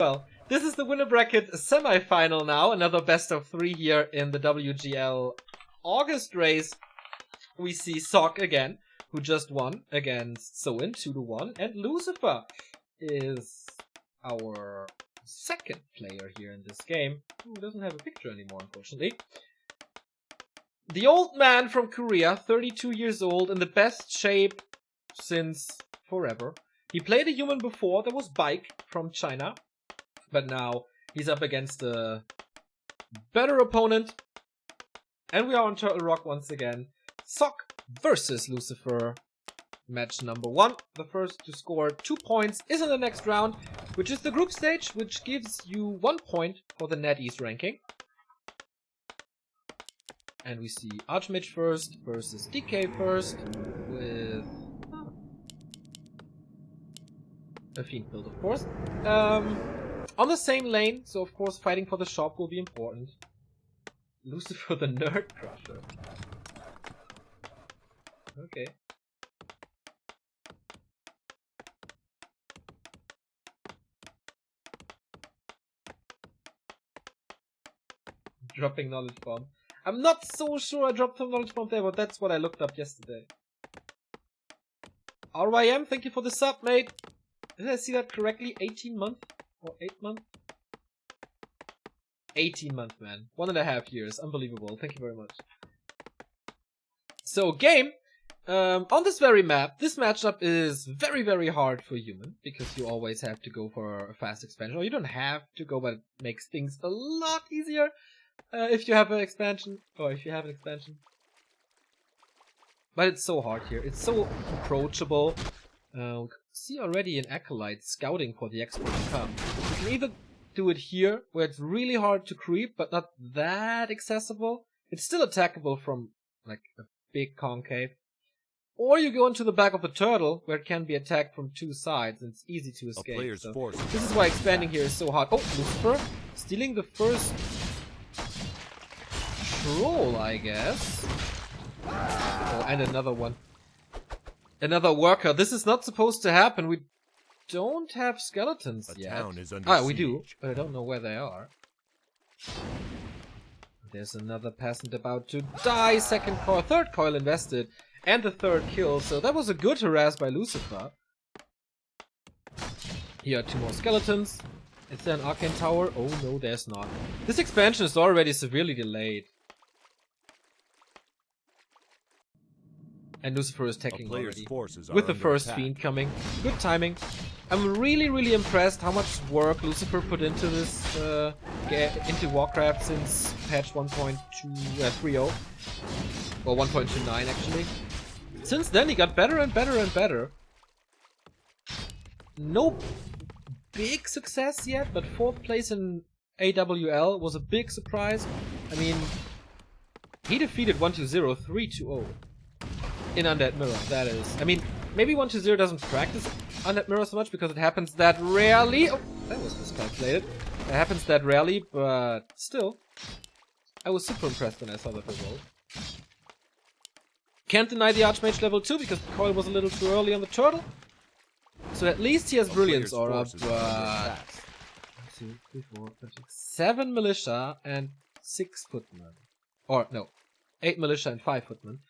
Well, this is the winner bracket semi-final now. Another best of 3 here in the WGL August race. We see Sock again, who just won against Soin 2-1, and Lucifer is our second player here in this game, who doesn't have a picture anymore, unfortunately. The old man from Korea, 32 years old, in the best shape since forever. He played a human before, that was Bike from China. But now he's up against a better opponent. And we are on Turtle Rock once again. Sock versus Lucifer. Match number 1. The first to score 2 points is in the next round, which is the group stage, which gives you 1 point for the NetEase ranking. And we see Archmage first versus DK first with a Fiend build, of course. On the same lane, so of course fighting for the shop will be important. Lucifer the Nerd Crusher. Okay. Dropping knowledge bomb. I'm not so sure I dropped the knowledge bomb there, but that's what I looked up yesterday. RYM, thank you for the sub, mate. Did I see that correctly? 18 months? Or 8 months? 18 months, man. 1.5 years. Unbelievable. Thank you very much. So, game. On this very map, this matchup is very, very hard for human, because you always have to go for a fast expansion. Or you don't have to go, but it makes things a lot easier if you have an expansion. Or if you have an expansion. But it's so hard here. It's so approachable. See already an Acolyte scouting for the expert to come. You can either do it here, where it's really hard to creep, but not that accessible. It's still attackable from, like, a big concave. Or you go into the back of the turtle, where it can be attacked from 2 sides, and it's easy to escape. So this is why expanding here is so hard. Oh, Lucifer! Stealing the first troll, I guess. Oh, and another one. Another worker. This is not supposed to happen. We don't have skeletons yet. We do, but I don't know where they are. There's another peasant about to die. Second coil, third coil invested, and the third kill. So that was a good harass by Lucifer. Here are 2 more skeletons. Is there an arcane tower? Oh no, there's not. This expansion is already severely delayed. And Lucifer is attacking already, with the first Fiend coming. Good timing. I'm really, really impressed how much work Lucifer put into this, into Warcraft since patch 1.230. Or 1.29 actually. Since then he got better and better and better. No big success yet, but 4th place in AWL was a big surprise. I mean, he defeated 120, 3-0. In Undead Mirror, that is. I mean, maybe 120 doesn't practice Undead Mirror so much because it happens that rarely. Oh, that was miscalculated. It happens that rarely, but still. I was super impressed when I saw that result. Can't deny the Archmage level 2 because the coil was a little too early on the turtle. So at least he has Brilliance Aura, but 2, 3, 4, 5, 6, 7 militia and 6 footmen. Or, no, 8 militia and 5 footmen.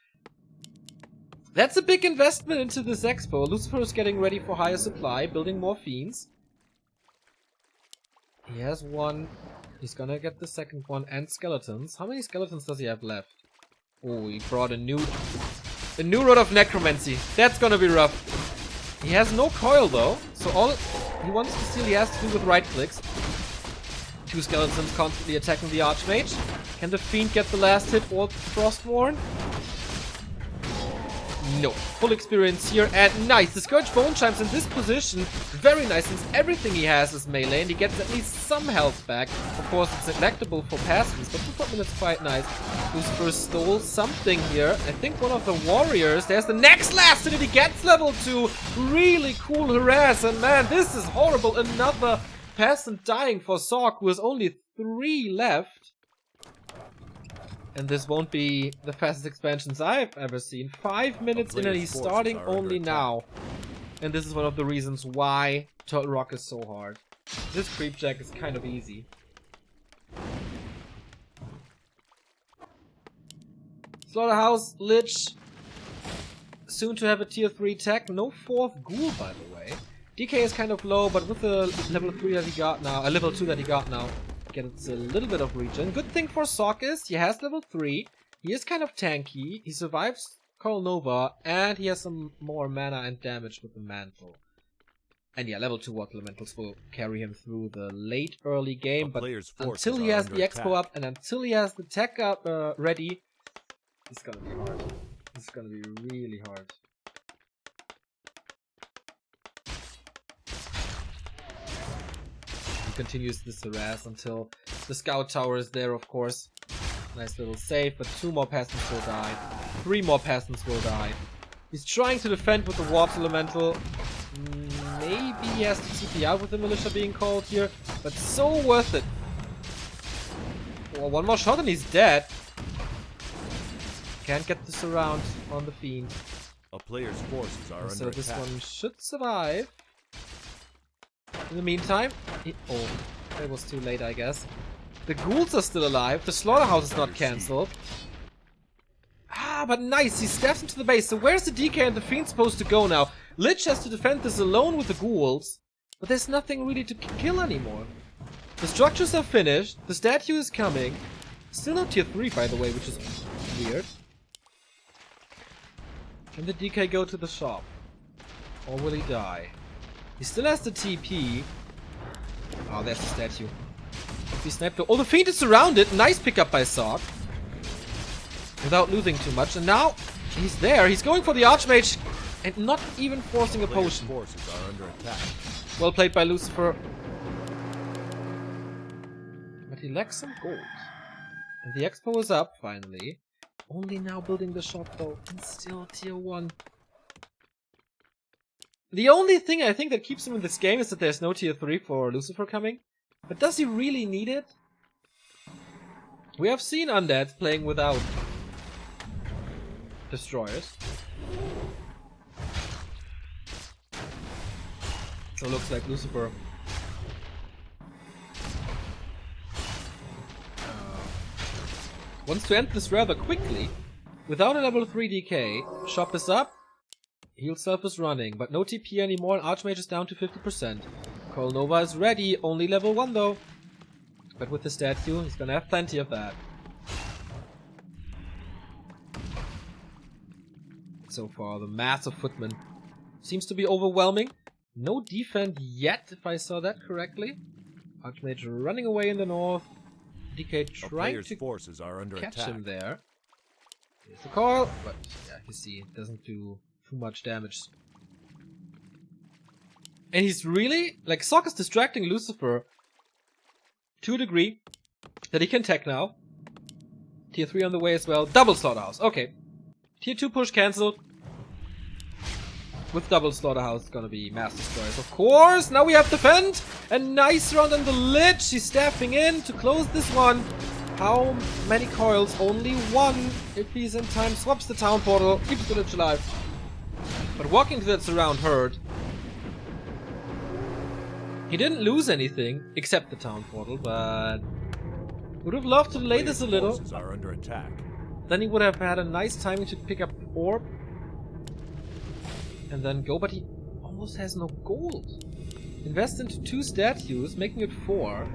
That's a big investment into this expo. Lucifer is getting ready for higher supply, building more fiends. He has 1. He's gonna get the second one, and skeletons. How many skeletons does he have left? Oh, he brought a new Rod of Necromancy. That's gonna be rough. He has no coil though, so all he wants to steal he has to do with right clicks. 2 skeletons constantly attacking the Archmage. Can the Fiend get the last hit or Frostborn? No. Full experience here, and nice. The Scourge Bone Chimes in this position, very nice, since everything he has is melee, and he gets at least some health back. Of course, it's neglectable for passives, but 2 minutes quite nice. Lucifer stole something here. I think one of the warriors. There's the next last hit, and he gets level 2. Really cool harass, and man, this is horrible. Another peasant dying for Sock, who has only 3 left. And this won't be the fastest expansions I've ever seen. 5 minutes in and he's starting only now. And this is one of the reasons why Turtle Rock is so hard. This creep jack is kind of easy. Slaughterhouse, Lich. Soon to have a tier 3 tech. No 4th ghoul, by the way. DK is kind of low, but with the level 3 that he got now, level 2 that he got now, gets a little bit of regen. Good thing for Sok is he has level 3. He is kind of tanky. He survives Coral Nova, and he has some more mana and damage with the mantle. And yeah, level 2 water elementals will carry him through the late early game, but until he has the expo up and until he has the tech up ready, it's gonna be hard. It's gonna be really hard. He continues this harass until the scout tower is there, of course. Nice little save, but 2 more peasants will die. 3 more peasants will die. He's trying to defend with the water elemental. Maybe he has to TP out with the militia being called here, but so worth it. Oh, 1 more shot and he's dead. Can't get this around on the fiend. A player's forces are so under this attack. one should survive. In the meantime, oh, it was too late, I guess. The ghouls are still alive. The slaughterhouse is not cancelled. Ah, but nice. He steps into the base. So where's the DK and the fiend supposed to go now? Lich has to defend this alone with the ghouls, but there's nothing really to kill anymore. The structures are finished. The statue is coming. Still not tier 3, by the way, which is weird. Can the DK go to the shop? Or will he die? He still has the TP. Oh, there's the statue. If he sniped... Oh, the fiend is surrounded. Nice pickup by Sok. Without losing too much. And now he's there. He's going for the Archmage and not even forcing a potion. Forces are under attack. Well played by Lucifer. But he lacks some gold. And the expo is up, finally. Only now building the shop, though. And still tier 1. The only thing I think that keeps him in this game is that there's no tier 3 for Lucifer coming. But does he really need it? We have seen undeads playing without destroyers. So it looks like Lucifer wants to end this rather quickly. Without a level 3 DK, shop is up, heal self is running, but no TP anymore and Archmage is down to 50%. Coral Nova is ready, only level 1 though. But with the statue, he's gonna have plenty of that. So far, the mass of footmen seems to be overwhelming. No defend yet, if I saw that correctly. Archmage running away in the north. DK trying to forces are under catch attack. him there. Here's the coil, but yeah, you see, it doesn't do too much damage. And he's really, like, Sok is distracting Lucifer to a degree that he can tech now. Tier 3 on the way as well. Double Slaughterhouse, okay. Tier 2 push cancelled. With double Slaughterhouse, it's gonna be mass destroyers, of course. Now we have defend. A nice round on the Lich. He's staffing in to close this one. How many coils? Only 1. If he's in time, swaps the town portal, keeps the Lich alive. But walking to that surround hurt. He didn't lose anything except the town portal, but would have loved to delay this a little. Forces are under attack. Then he would have had a nice timing to pick up the orb and then go, but he almost has no gold. Invest into 2 statues, making it 4.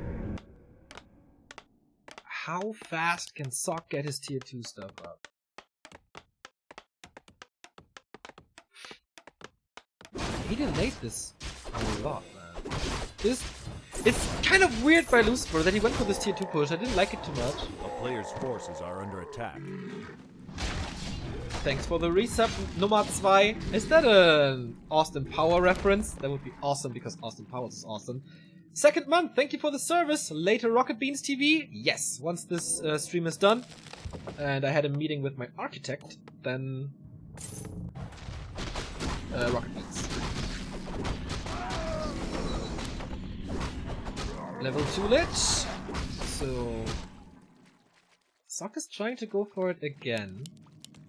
How fast can Sok get his tier 2 stuff up? He delayed this a lot, man. It's kind of weird by Lucifer that he went for this tier 2 push. I didn't like it too much. A player's forces are under attack. Thanks for the resub, Nummer 2. Is that an Austin Power reference? That would be awesome because Austin Powers is awesome. Second month, thank you for the service. Later Rocket Beans TV? Yes, once this stream is done and I had a meeting with my architect, then Rocket Beans. Level 2 Lich. So Sok is trying to go for it again.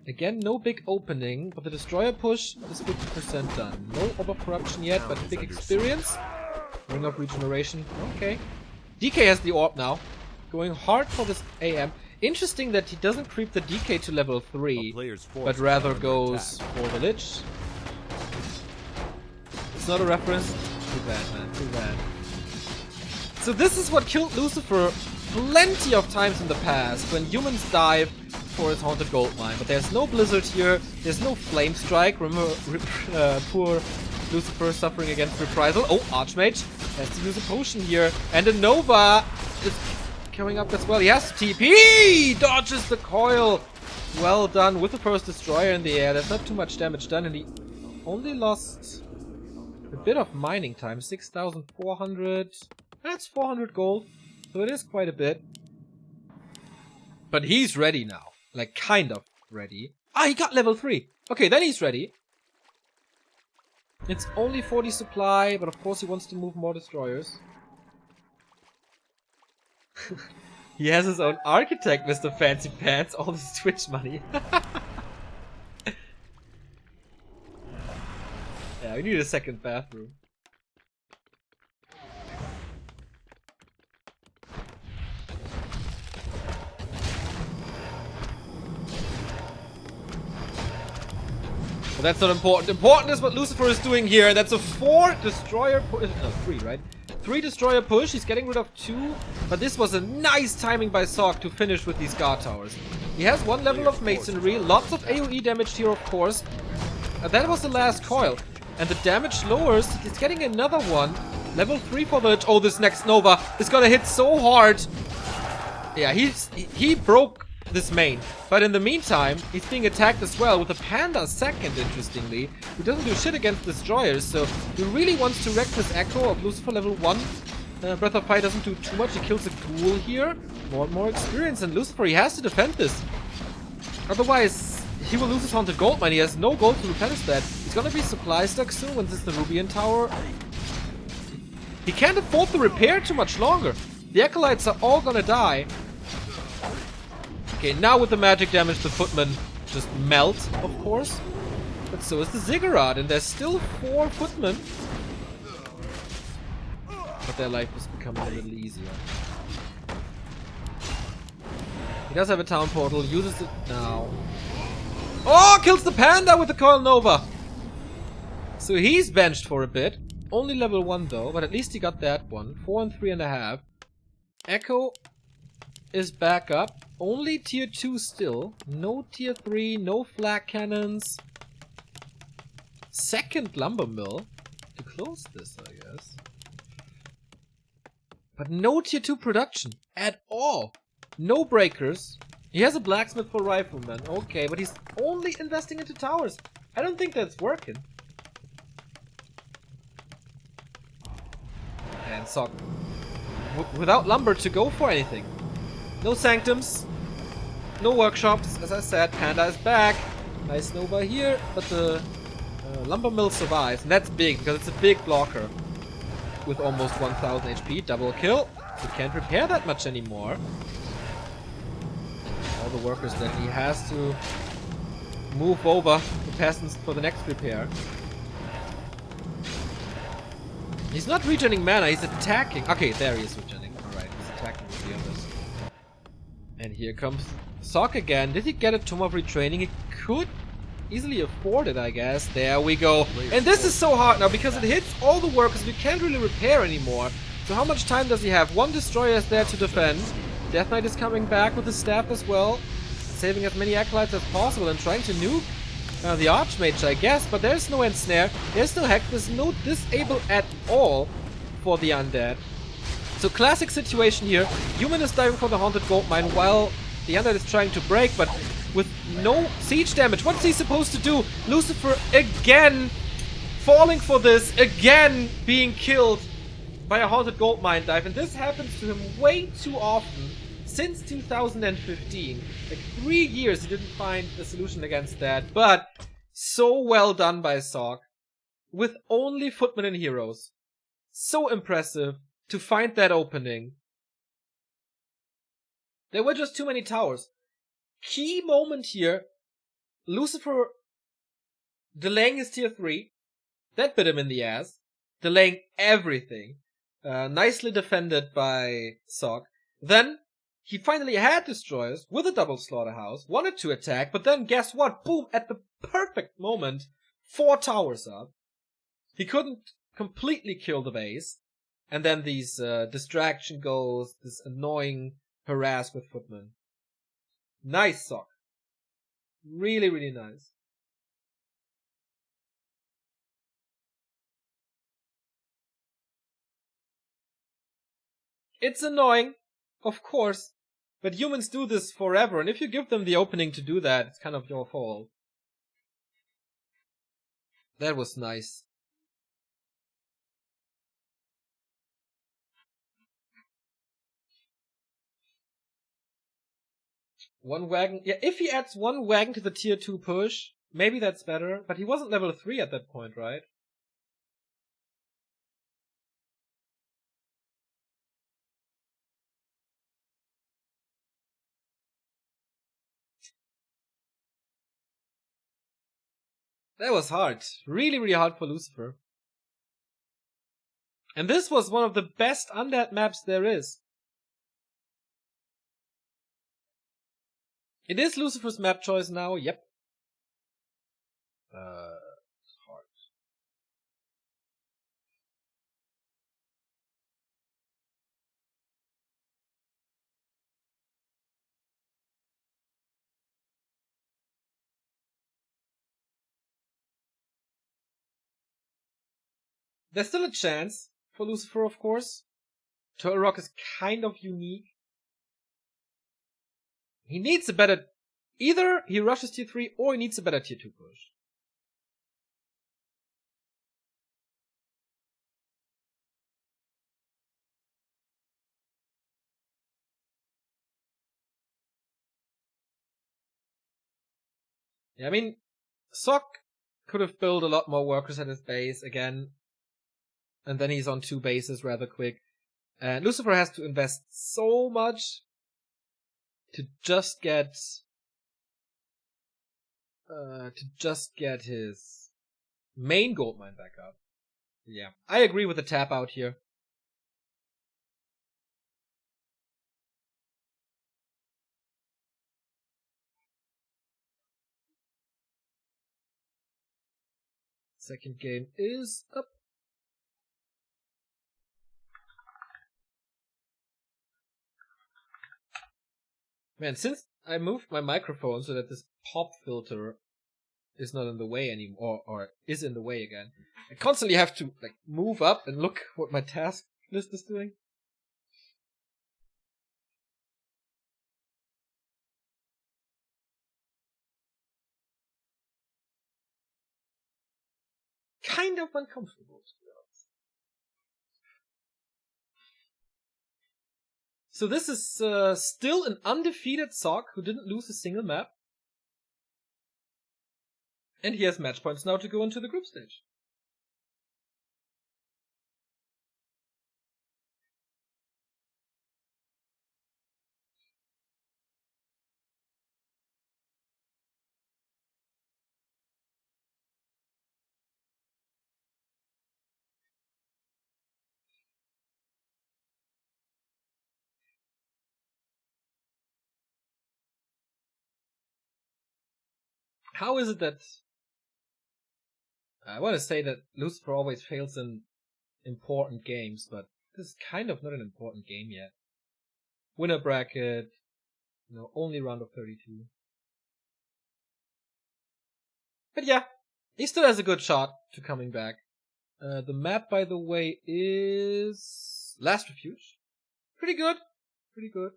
Again, no big opening, but the destroyer push is 50% done. No overcorruption yet, but big experience. Ring of Regeneration. Okay. DK has the orb now. Going hard for this AM. Interesting that he doesn't creep the DK to level 3, but rather goes for the Lich. It's not a reference. Too bad, man. Too bad. So this is what killed Lucifer plenty of times in the past, when humans dive for his Haunted Goldmine. But there's no Blizzard here. There's no Flame Strike. Remember, poor Lucifer suffering against Reprisal. Oh, Archmage has to use a potion here. And a Nova is coming up as well. He has to TP! Dodges the coil! Well done with the first Destroyer in the air. There's not too much damage done, and he only lost a bit of mining time. 6,400. That's 400 gold. So it is quite a bit. But he's ready now. Like, kind of ready. Ah, he got level 3. Okay, then he's ready. It's only 40 supply, but of course he wants to move more Destroyers. He has his own architect, Mr. Fancy Pants. All this Twitch money. Yeah, we need a second bathroom. Well, that's not important. Important is what Lucifer is doing here. That's a 4 Destroyer push. No, 3, right? 3 Destroyer push. He's getting rid of 2. But this was a nice timing by Sok to finish with these guard towers. He has 1 level of Masonry. Lots of AoE damage here, of course. That was the last coil. And the damage lowers. He's getting another one. Level 3 for the... Oh, this next Nova is gonna hit so hard. Yeah, he broke this main. But in the meantime, he's being attacked as well with a Panda second, interestingly, who doesn't do shit against Destroyers, so he really wants to wreck this Echo of Lucifer level 1. Breath of Fire doesn't do too much. He kills a Ghoul here. More and more experience, and Lucifer, he has to defend this. Otherwise, he will lose his Haunted Goldmine. He has no gold to replenish that. He's gonna be supply stuck soon when this is the Rubian Tower. He can't afford to repair too much longer. The Acolytes are all gonna die. Okay, now with the magic damage, the Footmen just melt, of course. But so is the Ziggurat, and there's still 4 Footmen. But their life is becoming a little easier. He does have a town portal, uses it now. Oh, kills the Panda with the Coil Nova! So he's benched for a bit. Only level 1 though, but at least he got that one. 4 and 3.5. Echo is back up. Only tier 2 still. No tier 3, no flak cannons. Second lumber mill to close this, I guess. But no tier 2 production at all. No breakers. He has a blacksmith for riflemen. Okay, but he's only investing into towers. I don't think that's working. And Sok, without lumber to go for anything. No sanctums. No workshops. As I said, Panda is back. Nice Nova here, but the lumber mill survives. And that's big, because it's a big blocker. With almost 1000 HP. Double kill. He can't repair that much anymore. All the workers that he has to move over the peasants for the next repair. He's not regening mana, he's attacking. Okay, there he is regening. Alright, he's attacking with the others. And here comes Sok again. Did he get a Tomb of Retraining? He could easily afford it, I guess. There we go. And this is so hard now because it hits all the workers. We can't really repair anymore. So how much time does he have? 1 Destroyer is there to defend. Death Knight is coming back with his staff as well. Saving as many Acolytes as possible and trying to nuke the Archmage, I guess. But there's no Ensnare. There's no Hex. There's no Disable at all for the Undead. So classic situation here. Human is diving for the Haunted Goldmine while the Undead is trying to break, but with no siege damage. What's he supposed to do? Lucifer again falling for this. Again being killed by a Haunted Goldmine dive. And this happens to him way too often since 2015. Like 3 years he didn't find a solution against that. But so well done by Sok. With only Footmen and Heroes. So impressive to find that opening. There were just too many towers. Key moment here. Lucifer delaying his tier 3. That bit him in the ass. Delaying everything. Nicely defended by Sock. Then he finally had destroyers with a double slaughterhouse, wanted to attack, but then guess what? Boom! At the perfect moment, 4 towers up. He couldn't completely kill the base. And then these distraction goes, this annoying harass with footmen. Nice Sock. Really, really nice. It's annoying, of course, but humans do this forever, and if you give them the opening to do that, it's kind of your fault. That was nice. One wagon. Yeah, if he adds one wagon to the tier 2 push, maybe that's better, but he wasn't level 3 at that point, right? That was hard. Really, really hard for Lucifer. And this was one of the best undead maps there is. It is Lucifer's map choice now, yep. Hard. There's still a chance for Lucifer, of course. Turtle Rock is kind of unique. He needs a better... Either he rushes tier 3 or he needs a better tier 2 push. Yeah, I mean, Sock could have built a lot more workers at his base again. And then he's on 2 bases rather quick. And Lucifer has to invest so much to just get his main gold mine back up. Yeah, I agree with the tap out here. Second game is up. Man, since I moved my microphone so that this pop filter is not in the way anymore, or is in the way again, I constantly have to like move up and look what my task list is doing. Kind of uncomfortable, to be honest. So this is still an undefeated Sock who didn't lose a single map. And he has match points now to go into the group stage. How is it that... I want to say that Lucifer always fails in important games, but this is kind of not an important game yet. Winner bracket, only round of 32. But yeah, he still has a good shot to coming back. The map, by the way, is Last Refuge. Pretty good. Pretty good.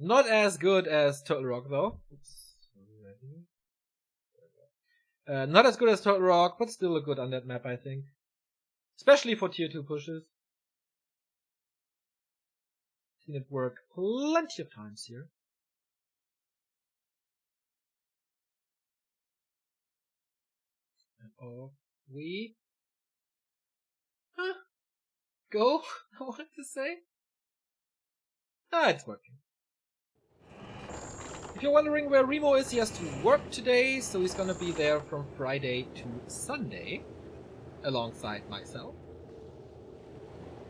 Not as good as Turtle Rock, though. Not as good as Turtle Rock, but still a good undead map, I think. Especially for tier 2 pushes. Seen it work plenty of times here. And off we... Go, I wanted to say. It's working. If you're wondering where Remo is, he has to work today, so he's gonna be there from Friday to Sunday. alongside myself.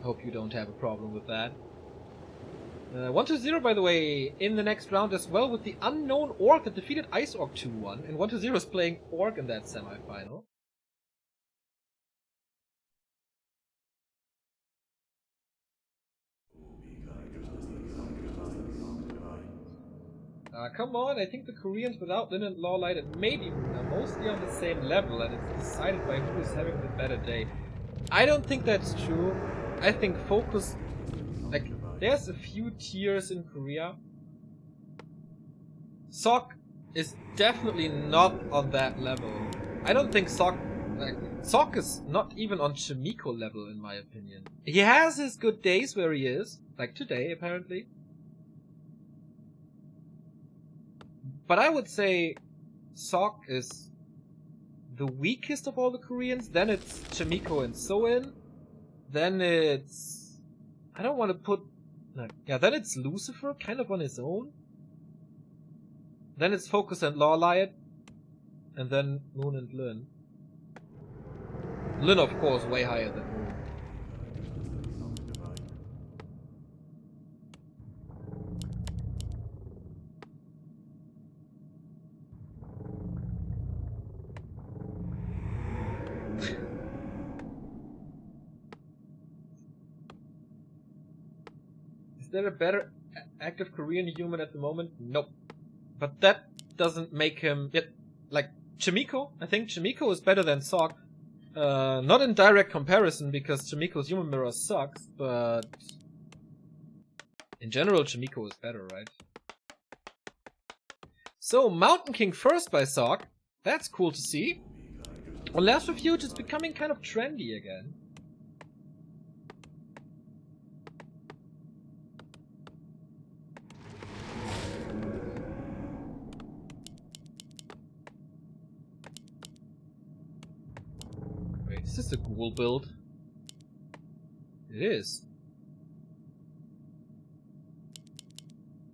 Hope you don't have a problem with that. 1-0, by the way, in the next round as well with the unknown Orc that defeated Ice Orc 2-1. And 1-0 is playing Orc in that semi-final. Come on, I think the Koreans without Lin and Lawlight and maybe Moon are mostly on the same level and it's decided by who is having the better day. I don't think that's true. I think focus... Like, there's a few tiers in Korea. Sok is definitely not on that level. I don't think Sok... Like, Sok is not even on Chimiko level in my opinion. He has his good days where he is. Like today, apparently. But I would say Sok is the weakest of all the Koreans. Then it's Chimiko and Soin. Then it's... I don't want to put... Yeah, then it's Lucifer, kind of on his own. Then it's Focus and Lawlight. And then Moon and Lin. Lin, of course, way higher than Moon. Is there a better active Korean human at the moment? Nope. But that doesn't make him... like, Chimiko? I think Chimiko is better than Sok. Not in direct comparison, because Chimiko's human mirror sucks, but... in general, Chimiko is better, right? So, Mountain King first by Sok. That's cool to see. On Last Refuge, it's becoming kind of trendy again. Is this a ghoul build? It is.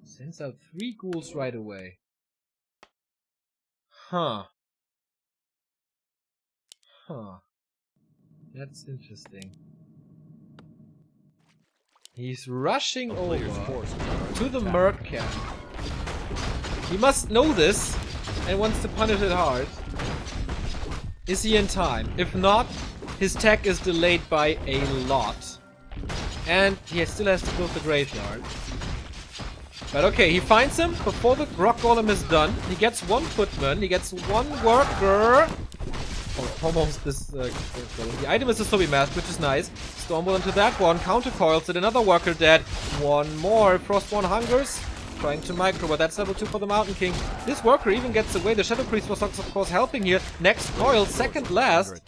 Sends out 3 ghouls right away. Huh. That's interesting. He's rushing over to the Merc camp. He must know this and wants to punish it hard. Is he in time? If not, his tech is delayed by a lot. And he still has to build the graveyard. But okay, he finds him before the rock golem is done. He gets 1 footman, he gets 1 worker. Oh, almost this... the item is a Sobi Mask, which is nice. Stormwall into that one, countercoils it, another worker dead. 1 more, Frostborn hungers. Trying to micro, but that's level 2 for the Mountain King. This worker even gets away. The Shadow Priest was of course helping here. Next coil, second last.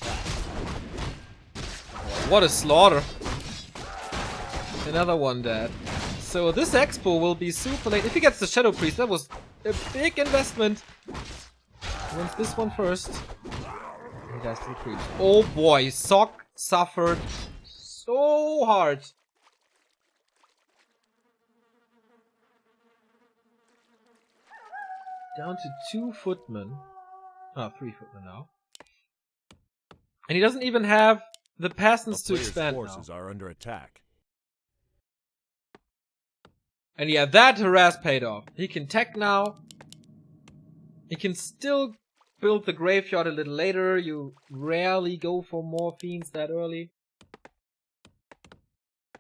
What a slaughter. Another one dead. So this expo will be super late. If he gets the Shadow Priest, that was a big investment. He wants this one first. He dies to the creeps. Oh boy, Sok suffered so hard. Down to 2 footmen. Oh, 3 footmen now. And he doesn't even have the peasants to expand forces now. Are under attack. And yeah, that harass paid off. He can tech now. He can still build the graveyard a little later. You rarely go for more fiends that early.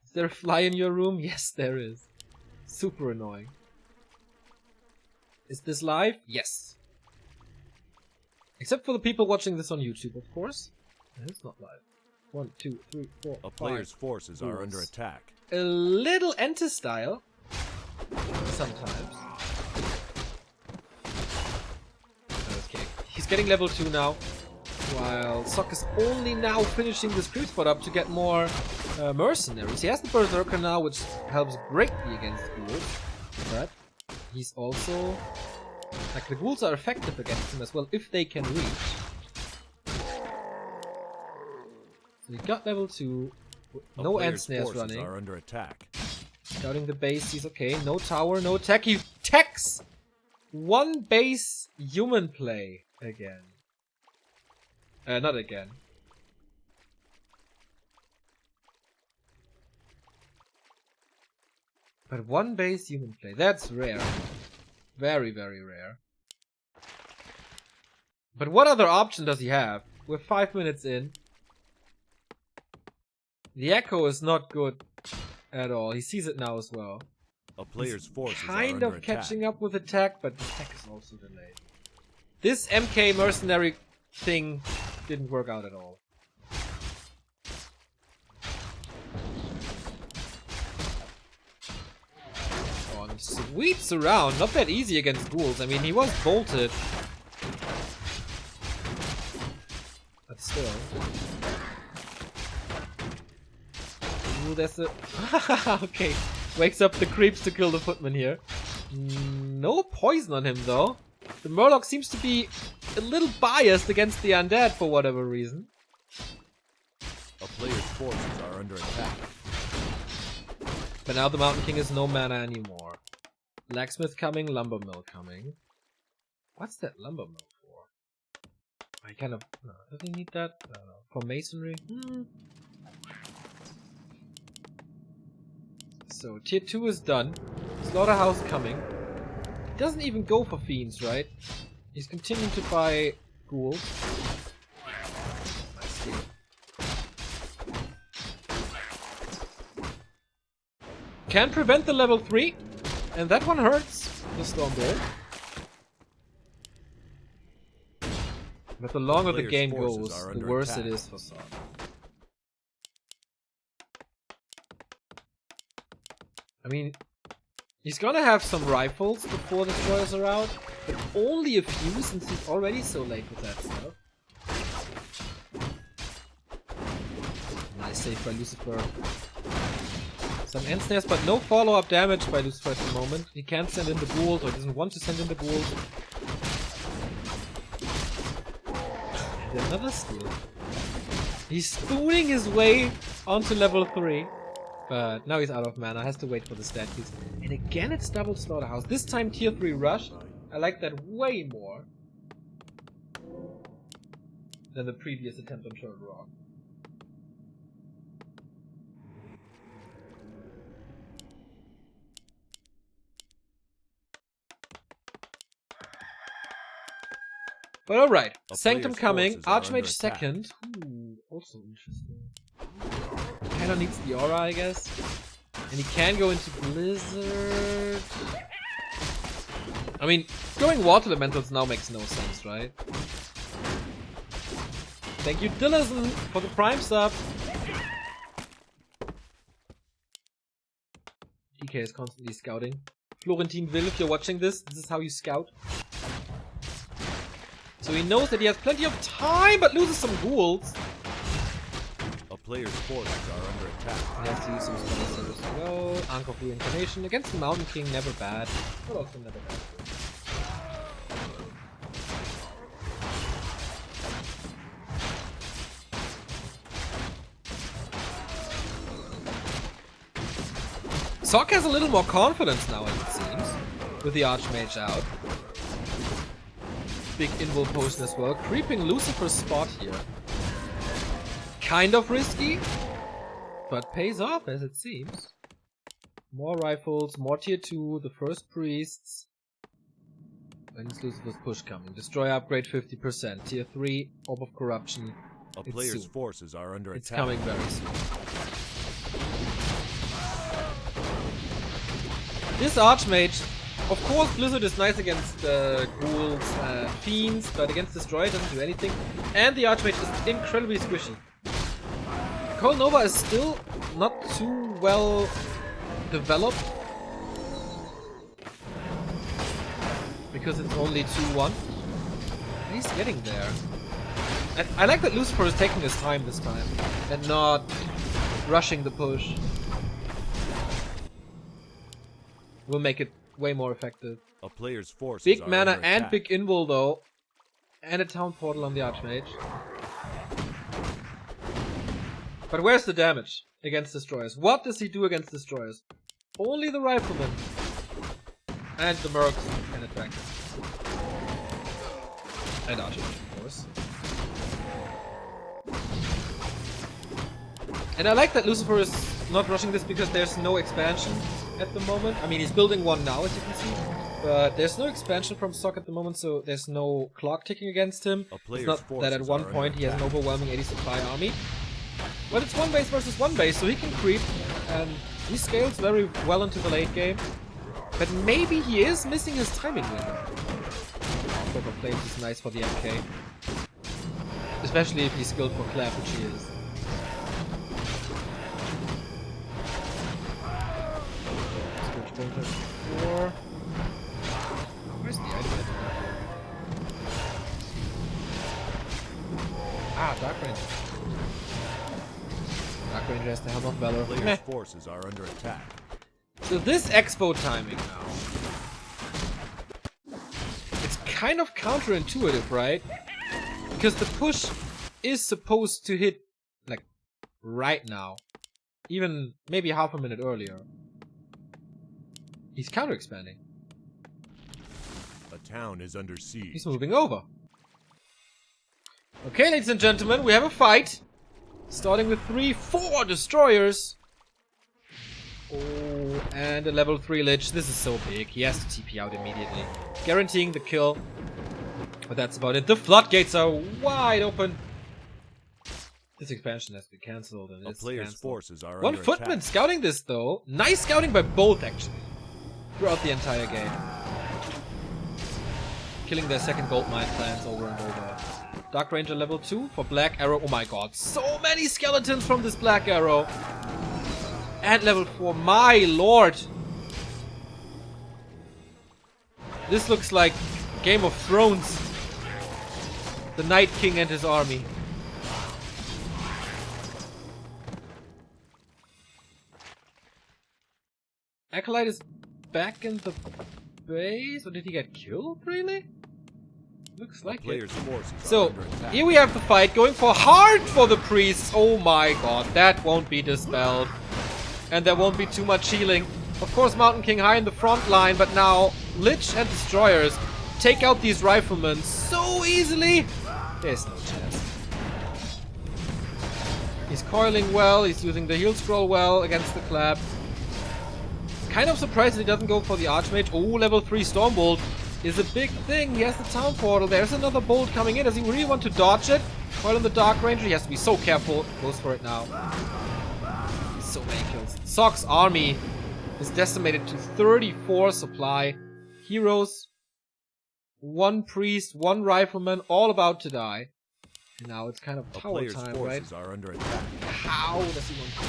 Is there a fly in your room? Yes, there is. Super annoying. Is this live? Yes. Except for the people watching this on YouTube, of course. It's not live. 1, 2, 3, 4, A player's forces are under attack. A little anti-style. Sometimes. Okay. He's getting level 2 now. While Sok is only now finishing this creep spot up to get more mercenaries. He has the Berserker now, which helps greatly against ghouls. But he's also... like, the ghouls are effective against him as well, if they can reach. So he got level 2. No end snares running. Are under attack. Scouting the base, he's okay. No tower, no tech. He techs 1 base human play again. Not again. But one base human play. That's rare. Very, very rare. But what other option does he have? We're 5 minutes in. The echo is not good at all. He sees it now as well. A player's forces are Kind under of attack. catching up with attack, but the attack is also delayed. This MK mercenary thing didn't work out at all. Oh, and sweeps around. Not that easy against ghouls. I mean, he was bolted. But still. Ooh, there's a... okay. Wakes up the creeps to kill the footman here. No poison on him, though. The Murloc seems to be a little biased against the undead for whatever reason. A player's forces are under attack. But now the Mountain King is no mana anymore. Blacksmith coming, Lumber Mill coming. What's that Lumber Mill for? I kind of... No, does he need that? I don't know. For masonry? So, tier 2 is done. Slaughterhouse coming. He doesn't even go for fiends, right? He's continuing to buy ghouls. Nice deal. Can prevent the level 3. And that one hurts. The Stormbolt. But the longer the game goes, the worse it is for Sog. I mean, he's gonna have some rifles before the destroyers are out, but only a few since he's already so late with that stuff. Nice save by Lucifer. Some end snares, but no follow-up damage by Lucifer at the moment. He can't send in the ghouls, or doesn't want to send in the ghouls. And another steal. He's spooning his way onto level 3. But now he's out of mana, has to wait for the stat keys. And again it's double Slaughterhouse. This time tier 3 rushed. I like that way more than the previous attempt on Turtle Rock. But alright, Sanctum coming, Archmage second. Ooh, also interesting. Kinda needs the aura, I guess. And he can go into Blizzard. I mean, going Water Elementals now makes no sense, right? Thank you, Dillison, for the Prime sub. DK is constantly scouting. Florentine Will, if you're watching this is how you scout. So he knows that he has plenty of time, but loses some ghouls. Player's forces are under attack. He has to use some spells as well. Anchor of Reincarnation against the Mountain King, never bad. But also never bad. Sok has a little more confidence now, as it seems, with the Archmage out. Big invul potion as well, creeping Lucifer's spot here. Kind of risky, but pays off as it seems. More rifles, more tier 2, the first priests. When is Lucifer's push coming? Destroy upgrade 50%, tier 3, Orb of Corruption. A player's forces are under attack. It's coming very soon. This Archmage, of course Blizzard is nice against ghouls, fiends, but against Destroyer it doesn't do anything. And the Archmage is incredibly squishy. Cold Nova is still not too well developed because it's only 2-1. He's getting there. And I like that Lucifer is taking his time this time and not rushing the push. Will make it way more effective. A player's forces big are mana under and attack. big invul though, and a town portal on the Archmage. But where's the damage against destroyers? What does he do against destroyers? Only the riflemen. And the mercs can attack. And Archmage, of course. And I like that Lucifer is not rushing this because there's no expansion at the moment. I mean, he's building one now, as you can see. But there's no expansion from Sock at the moment, so there's no clock ticking against him. It's not that at one point he has an overwhelming 80 supply army. But it's one base versus one base, so he can creep. And he scales very well into the late game. But maybe he is missing his timing window. Poker Flames is nice for the MK. Especially if he's skilled for Clap, which he is. Where's the item? Ah, Dark Ranger. Dark Ranger has the Helm of Valor. Players' forces are under attack. So this expo timing now. It's kind of counterintuitive, right? Because the push is supposed to hit, like, right now. Even maybe half a minute earlier. He's counter-expanding. A town is under siege. He's moving over. Okay, ladies and gentlemen, we have a fight. Starting with 4 destroyers. Oh, and a level 3 Lich. This is so big. He has to TP out immediately. Guaranteeing the kill. But that's about it. The floodgates are wide open. This expansion has been cancelled. And it's player's cancelled. Forces are One under footman attack. scouting this, though. Nice scouting by both, actually. Throughout the entire game. Killing their second gold mine plans over and over. Dark Ranger level 2 for Black Arrow. Oh my god, so many skeletons from this Black Arrow. And level 4, my lord. This looks like Game of Thrones. The Night King and his army. Acolyte is back in the base? Or did he get killed, really? Looks like it. So, here we have the fight going for hard for the priests. Oh my god, that won't be dispelled. And there won't be too much healing. Of course, Mountain King high in the front line, but now Lich and Destroyers take out these riflemen so easily. There's no chance. He's coiling well, he's using the heal scroll well against the clap. Kind of surprised that he doesn't go for the Archmage. Oh, level 3 Stormbolt is a big thing. He has the town portal. There's another bolt coming in. Does he really want to dodge it? Coil on the Dark Ranger. He has to be so careful. Goes for it now. So many kills. Sock's army is decimated to 34 supply. Heroes, 1 priest, 1 rifleman, all about to die. And now it's kind of power time, right? Are under attack. How does he want to?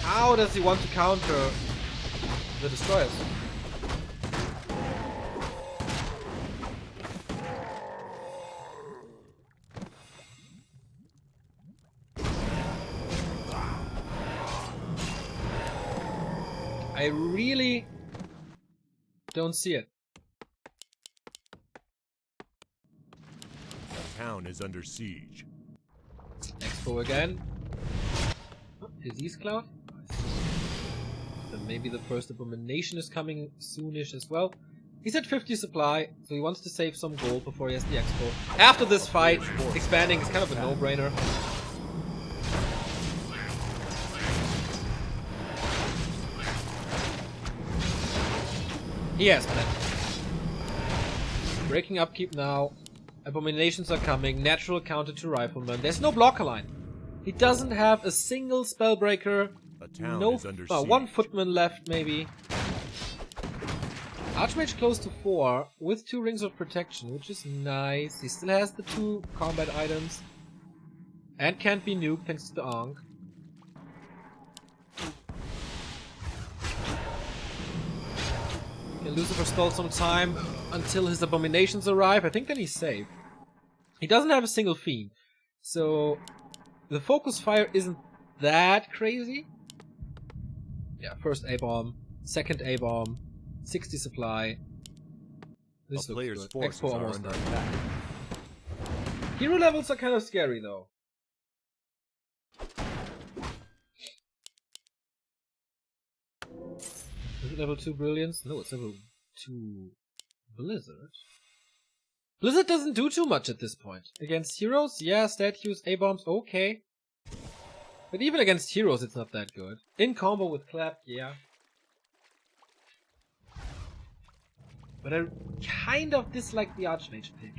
How does he want to counter the destroyers? I really don't see it. The town is under siege. Expo again. Disease Cloud. Then maybe the first abomination is coming soonish as well. He's at 50 supply, so he wants to save some gold before he has the expo. After this fight, expanding is kind of a no-brainer. He has plenty. Breaking upkeep now. Abominations are coming. Natural counter to Rifleman. There's no blocker line. He doesn't have a single Spellbreaker. No, 1 footman left, maybe. Archmage close to 4 with 2 rings of protection, which is nice. He still has the 2 combat items. And can't be nuked thanks to the Ankh. Can Lucifer stall some time until his abominations arrive? I think then he's safe. He doesn't have a single fiend. So the focus fire isn't that crazy. Yeah, first A-bomb, second A-bomb, 60 supply. This looks good. Expo almost done. Hero levels are kind of scary though. Is it level 2 Brilliance? No, it's level 2 Blizzard. Blizzard doesn't do too much at this point. Against heroes, yeah, stat use, A-bombs, okay. But even against heroes, it's not that good. In combo with Clap, yeah. But I kind of dislike the Archmage pick.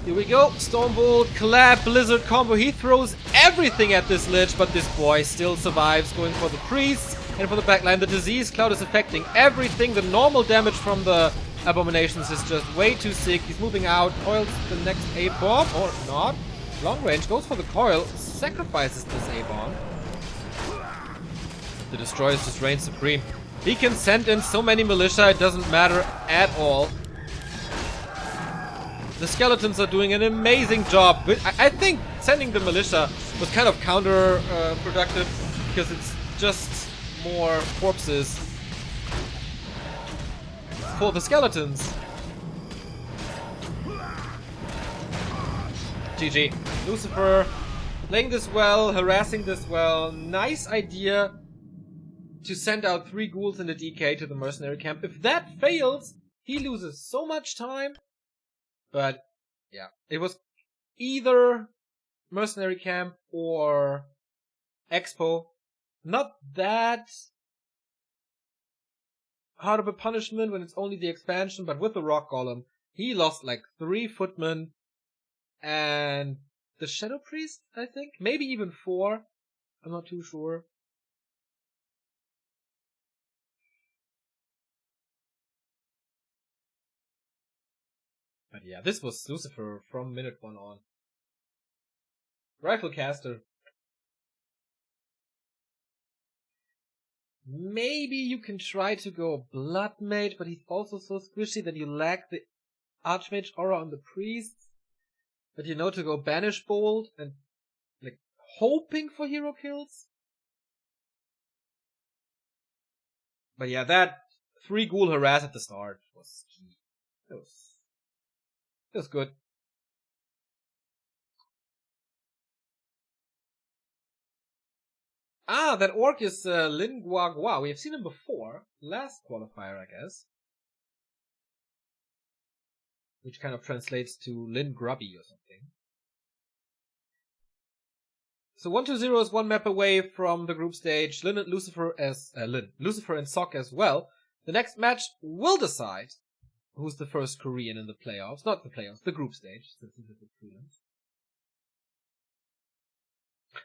Here we go. Stormbolt, Clap, Blizzard combo. He throws everything at this Lich, but this boy still survives, going for the Priests and for the backline. The Disease Cloud is affecting everything. The normal damage from the Abominations is just way too sick. He's moving out, coils the next A-bomb, or not. Long range, goes for the coil, sacrifices this A-bomb. The Destroyers just reign supreme. He can send in so many militia, it doesn't matter at all. The Skeletons are doing an amazing job. I think sending the militia was kind of counterproductive because it's just more corpses for the Skeletons. GG. Lucifer playing this well, harassing this well. Nice idea to send out 3 ghouls in the DK to the mercenary camp. If that fails, he loses so much time. But yeah, it was either mercenary camp or expo. Not that hard of a punishment when it's only the expansion, but with the rock golem, he lost like 3 footmen and the Shadow Priest, I think? Maybe even 4. I'm not too sure. But yeah, this was Lucifer from minute 1 on. Rifle caster. Maybe you can try to go Blood Mage, but he's also so squishy that you lack the Archmage aura on the Priests. But you know to go Banish Bolt and like hoping for hero kills. But yeah, that 3 ghoul harass at the start was key. It was good. Ah, that orc is Lin Guagua. We have seen him before. Last qualifier, I guess. Which kind of translates to Lin Grubby or something. So 1-2-0 is 1 map away from the group stage. Lin and Lucifer as Lucifer and Sok as well. The next match will decide who's the first Korean in the playoffs. Not the playoffs, the group stage, since this is the prelims.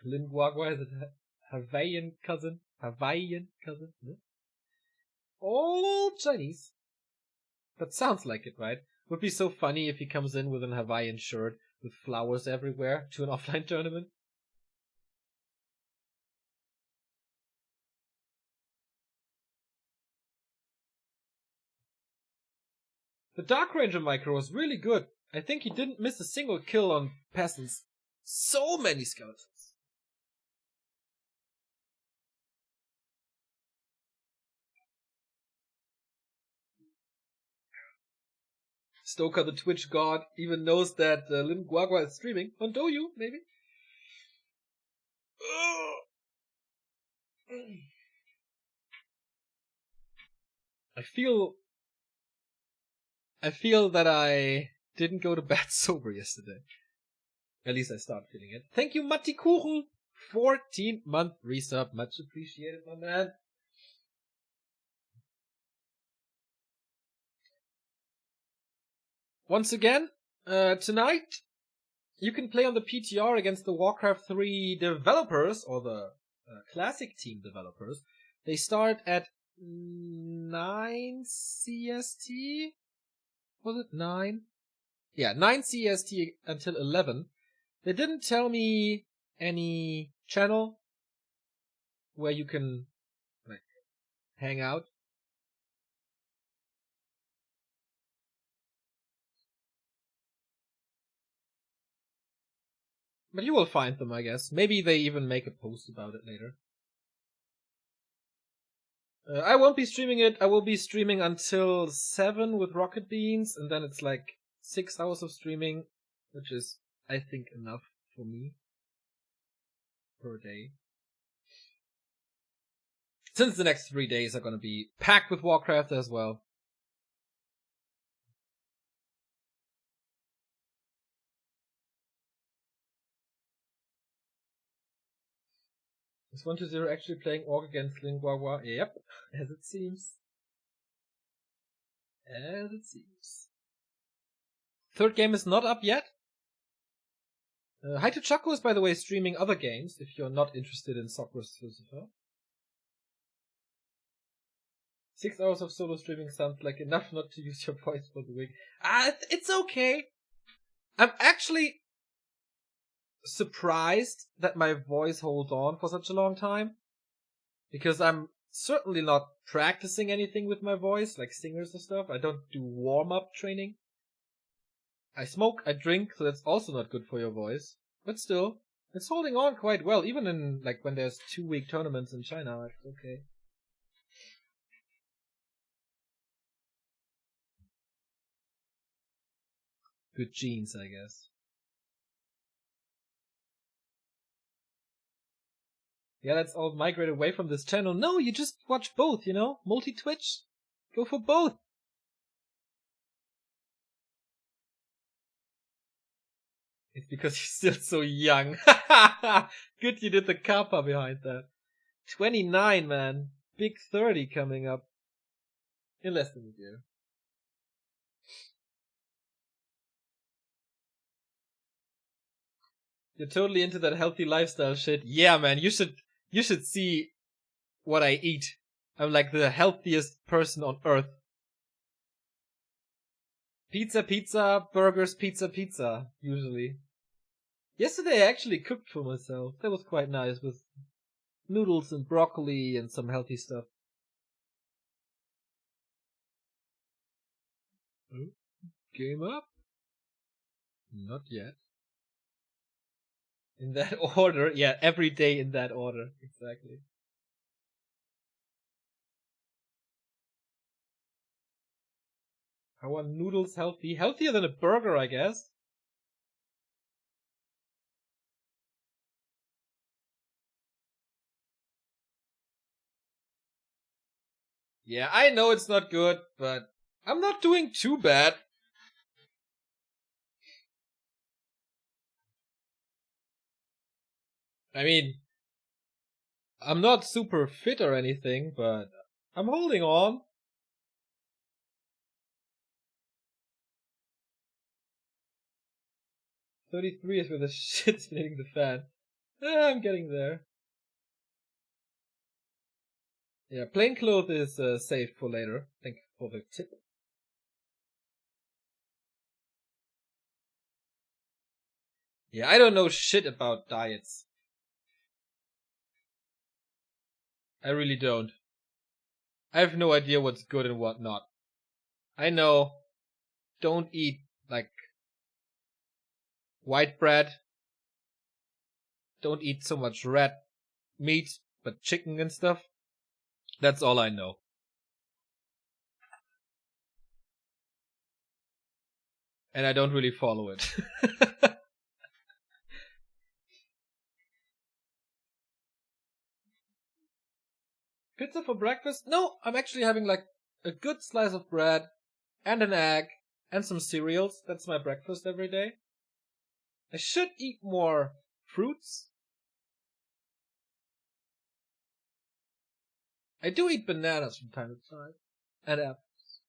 Lin Guagua is a Hawaiian cousin. No? All Chinese. That sounds like it, right? Would be so funny if he comes in with an Hawaiian shirt with flowers everywhere to an offline tournament. The Dark Ranger micro was really good. I think he didn't miss a single kill on peasants. So many skeletons. Stoker, the Twitch god, even knows that Lin Guagua is streaming. On Douyu, maybe? I feel that I didn't go to bed sober yesterday. At least I started feeling it. Thank you, Matti Kuchen. 14-month resub. Much appreciated, my man. Once again, tonight, you can play on the PTR against the Warcraft 3 developers, or the Classic Team developers. They start at 9 CST? Was it 9? Yeah, 9 CST until 11. They didn't tell me any channel where you can like hang out. But you will find them, I guess. Maybe they even make a post about it later. I won't be streaming it. I will be streaming until 7 with Rocket Beans, and then it's like 6 hours of streaming, which is, I think, enough for me per day. Since the next 3 days are gonna be packed with Warcraft as well. Is 1-0 actually playing Orc against Lingua? Yep, as it seems. As it seems. Third game is not up yet. Hi to Chaco is, by the way, streaming other games if you're not interested in Soccer Lucifer. 6 hours of solo streaming sounds like enough not to use your voice for the week. It's okay. I'm actually surprised that my voice holds on for such a long time. Because I'm certainly not practicing anything with my voice, like singers and stuff. I don't do warm-up training. I smoke, I drink, so that's also not good for your voice. But still, it's holding on quite well, even in, like, when there's 2-week tournaments in China, it's okay. Good genes, I guess. Yeah, let's all migrate away from this channel. No, you just watch both, you know? Multi-Twitch. Go for both. It's because you're still so young. Good you did the kappa behind that. 29, man. Big 30 coming up. In less than a year. You're totally into that healthy lifestyle shit. Yeah, man, you should see what I eat. I'm like the healthiest person on earth. Pizza, pizza, burgers, pizza, pizza, usually. Yesterday I actually cooked for myself. That was quite nice with noodles and broccoli and some healthy stuff. Oh, game up? Not yet. In that order? Yeah, every day in that order. Exactly. How are noodles healthy? Healthier than a burger, I guess. Yeah, I know it's not good, but I'm not doing too bad. I mean, I'm not super fit or anything, but I'm holding on. $33 is where the shit's hitting the fan. I'm getting there. Yeah, plain clothes is saved for later. Thank you for the tip. Yeah, I don't know shit about diets. I really don't. I have no idea what's good and what not. I know, don't eat, like, white bread. Don't eat so much red meat, but chicken and stuff. That's all I know. And I don't really follow it. Pizza for breakfast? No, I'm actually having like a good slice of bread and an egg and some cereals. That's my breakfast every day. I should eat more fruits. I do eat bananas from time to time. And apples.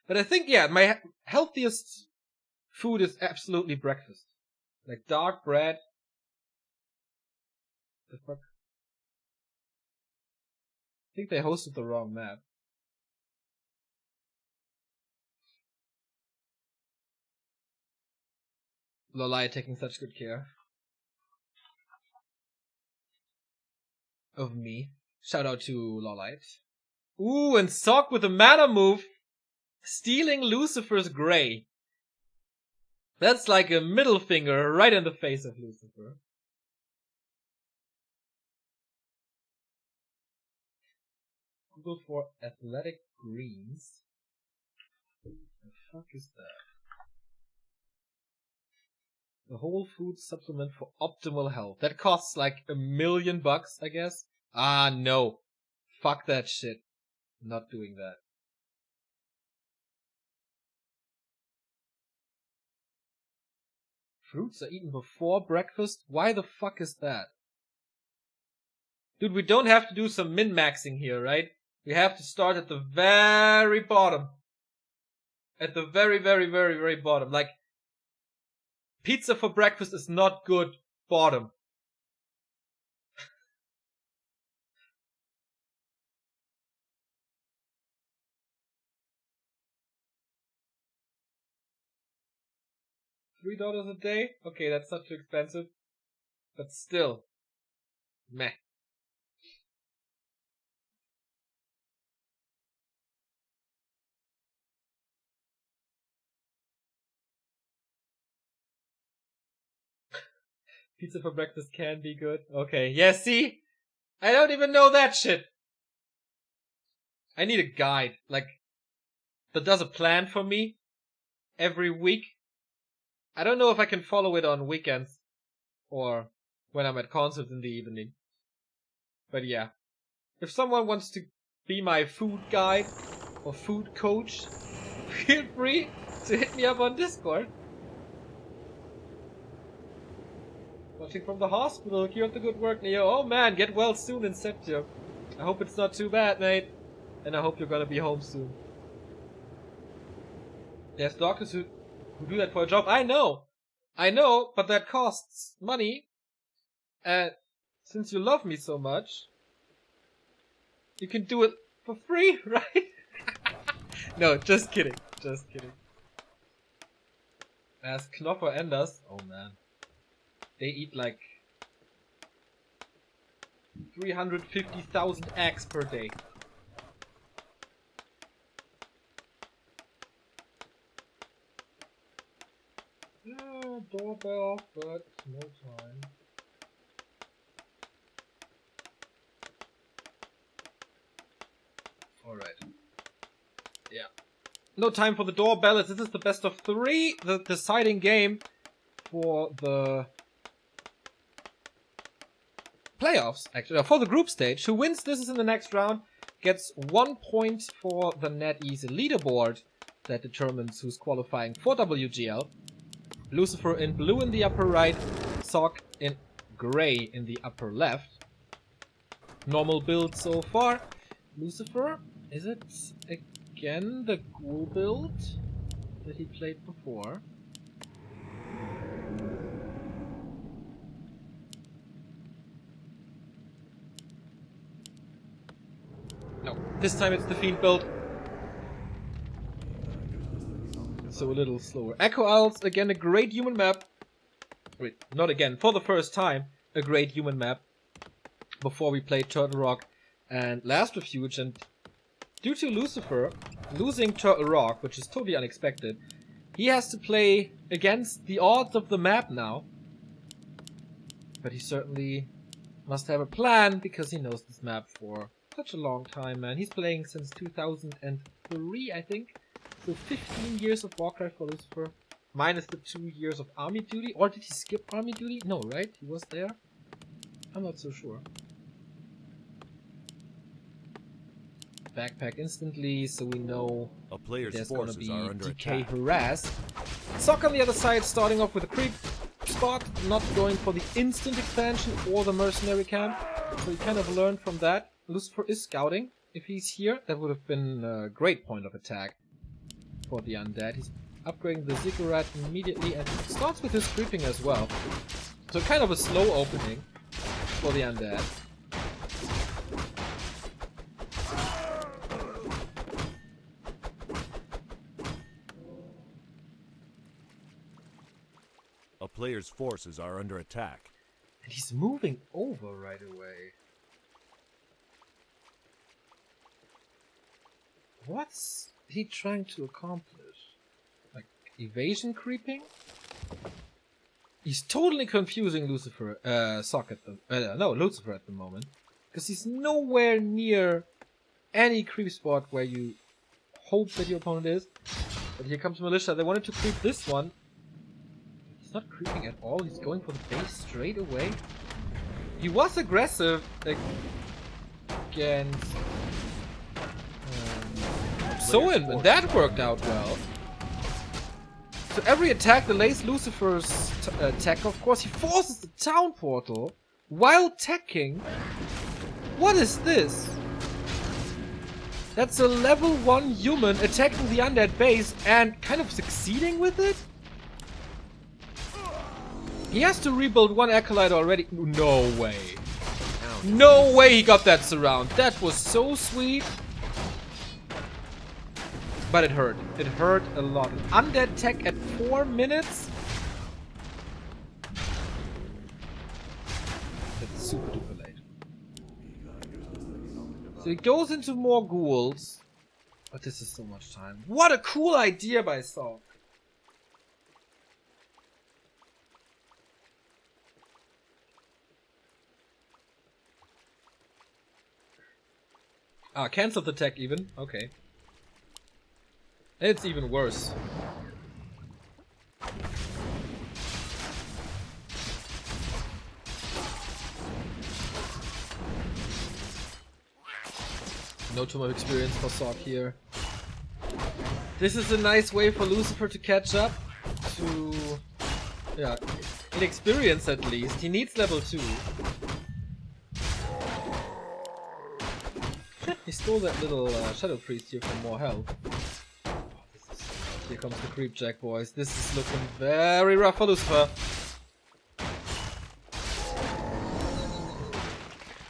But I think, yeah, my healthiest food is absolutely breakfast. Like dark bread. The fuck? I think they hosted the wrong map. Lolai taking such good care of me. Shout out to Lolite. Ooh, and Sock with a mana move. Stealing Lucifer's Grey. That's like a middle finger right in the face of Lucifer. Google for athletic greens. What the fuck is that? The whole food supplement for optimal health. That costs like $1 million, I guess. Ah, no. Fuck that shit. Not doing that. Fruits are eaten before breakfast? Why the fuck is that? Dude, we don't have to do some min-maxing here, right? We have to start at the very bottom. At the very, very, very, very bottom. Like, pizza for breakfast is not good bottom. $3 a day? Okay, that's not too expensive. But still. Meh. Pizza for breakfast can be good. Okay, yeah, see? I don't even know that shit. I need a guide, like, that does a plan for me every week. I don't know if I can follow it on weekends or when I'm at concerts in the evening. But yeah, if someone wants to be my food guide or food coach, feel free to hit me up on Discord. Watching from the hospital, keep up the good work, Neo. Oh man, get well soon, Inceptio. I hope it's not too bad, mate. And I hope you're gonna be home soon. There's doctors who do that for a job. I know, but that costs money. And since you love me so much, you can do it for free, right? No, just kidding. Just kidding. As Knopper Enders, oh man. They eat like 350,000 eggs per day. Doorbell, but no time. Alright. Yeah. No time for the doorbell. This is the best of 3, the deciding game for the playoffs, actually, for the group stage. Who wins this is in the next round gets 1 point for the NetEase leaderboard that determines who's qualifying for WGL. Lucifer in blue in the upper right, Sock in gray in the upper left. Normal build so far. Lucifer, is it again the ghoul build that he played before? No, this time it's the Fiend build. So a little slower. Echo Owls, again a great human map. Wait, not again, for the first time, a great human map. Before we played Turtle Rock and Last Refuge, and due to Lucifer losing Turtle Rock, which is totally unexpected, he has to play against the odds of the map now. But he certainly must have a plan, because he knows this map for such a long time, man. He's playing since 2003, I think. So 15 years of Warcraft for Lucifer, minus the 2 years of army duty. Or did he skip army duty? No, right? He was there? I'm not so sure. Backpack instantly, so we know a player's there's gonna forces be are under DK attack. harass. Sock on the other side, starting off with a creep spot, not going for the instant expansion or the mercenary camp. So he kind of learned from that. Lucifer is scouting. If he's here, that would have been a great point of attack for the undead. He's upgrading the ziggurat immediately and starts with his creeping as well. So kind of a slow opening for the undead. A player's forces are under attack. And he's moving over right away. What's he trying to accomplish? Like, evasion creeping? He's totally confusing Lucifer, Sock at the, Lucifer at the moment. Because he's nowhere near any creep spot where you hope that your opponent is. But here comes Militia. They wanted to creep this one. He's not creeping at all. He's going for the base straight away. He was aggressive against Soin, and that worked out well. So every attack delays Lucifer's attack. Of course, he forces the town portal while teching. What is this? That's a level 1 human attacking the undead base and kind of succeeding with it? He has to rebuild 1 acolyte already. No way. No way he got that surround. That was so sweet. But it hurt. It hurt a lot. An undead tech at 4 minutes? That's super duper late. So he goes into more ghouls. But this is so much time. What a cool idea by Saw. Ah, cancelled the tech even. Okay. It's even worse. No too much experience for Sog here. This is a nice way for Lucifer to catch up to... yeah, in experience at least. He needs level 2. He stole that little Shadow Priest here for more health. Here comes the creep jack, boys. This is looking very rough for Lucifer.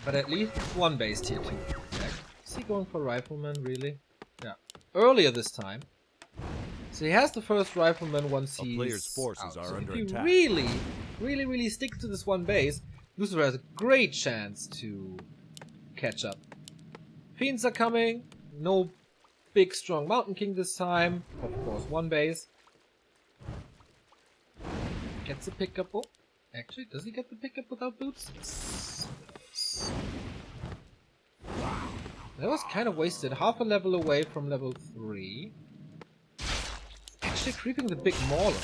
But at least it's 1 base tier 2. Is he going for Rifleman, really? Yeah. Earlier this time. So he has the first Rifleman once he's player's forces out. are So under if he attack. really sticks to this 1 base, Lucifer has a great chance to catch up. Fiends are coming. No big strong Mountain King this time. Of course, 1 base. Gets a pickup. Oh, actually, does he get the pickup without boots? Yes. That was kind of wasted. Half a level away from level 3. Actually creeping the big mauler.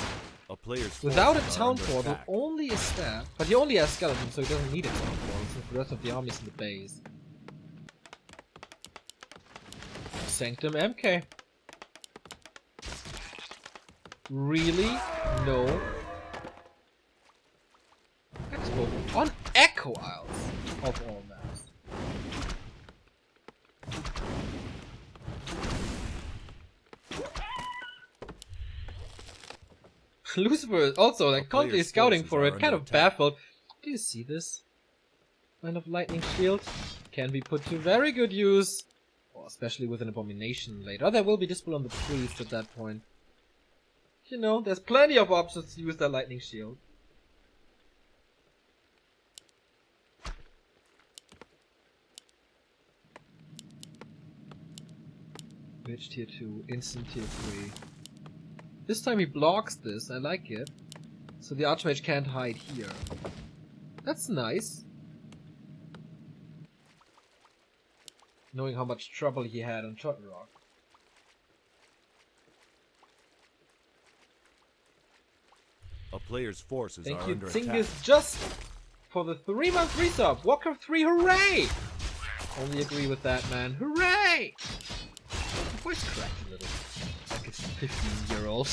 A player's Without a forces are town under portal, attack. only a staff. But he only has skeletons, so he doesn't need a town portal since the rest of the army's in the base. Sanctum MK. Really? No. Expo on Echo Isles of all maps. Lucifer is also like constantly scouting for it, kind of baffled. Do you see this? Kind of lightning shield can be put to very good use. Especially with an abomination later. Oh, there will be Dispel on the priest at that point. You know, there's plenty of options to use that lightning shield. Mage tier 2, instant tier 3. This time he blocks this, I like it. So the Archmage can't hide here. That's nice. Knowing how much trouble he had on Totten Rock. A player's forces Thank are you, under attack. Zingus, just for the 3-month resub. Warcraft 3, hooray! Only agree with that, man. Hooray! My voice cracked a little. Like it's 15-year-old.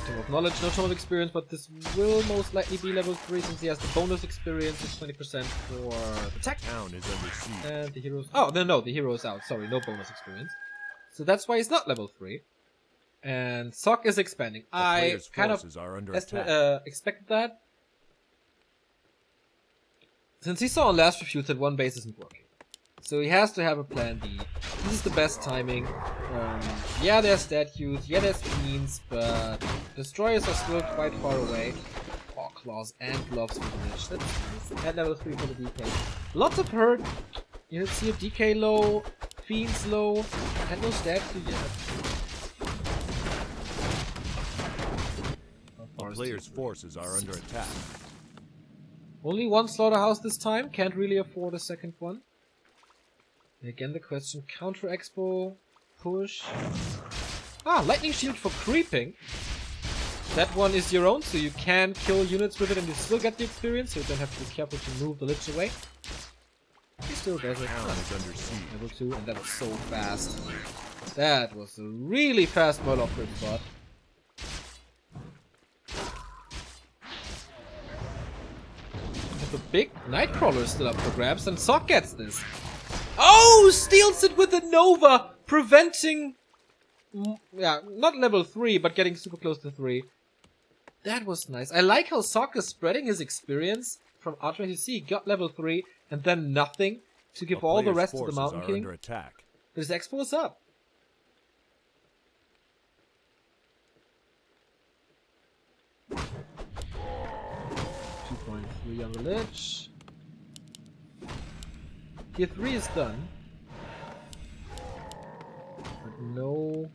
Tome of Knowledge, no Tome of Experience, but this will most likely be level 3 since he has the bonus experience. It's 20% for the tech. Town is under siege. And the hero's... oh, no, the hero is out. Sorry, no bonus experience. So that's why he's not level 3. And Sock is expanding. I kind of expected that. Since he saw on last review that 1 base isn't working. So he has to have a plan B. This is the best timing. Yeah, there's statues, yeah, there's fiends, but destroyers are still quite far away. Oh, claws and gloves for the lich. That's nice. At level 3 for the DK. Lots of hurt. You see a DK low, fiends low, and no statue yet. A player's forces are under attack. Only 1 slaughterhouse this time. Can't really afford a second one. And again the question, counter expo, push. Ah, lightning shield for creeping. That one is your own, so you can kill units with it and you still get the experience, so you don't have to be careful to move the lich away. He still does it. Town is under siege. Level 2, and that was so fast. That was a really fast Murloc crit spot. The big Nightcrawler is still up for grabs, and Sock gets this. Oh! Steals it with the Nova! Preventing... yeah, not level 3, but getting super close to 3. That was nice. I like how Sock is spreading his experience from Archmage. You see, he got level 3, and then nothing to give all the rest to the Mountain King. But his Expo is up. On the ledge. Tier 3 is done. But no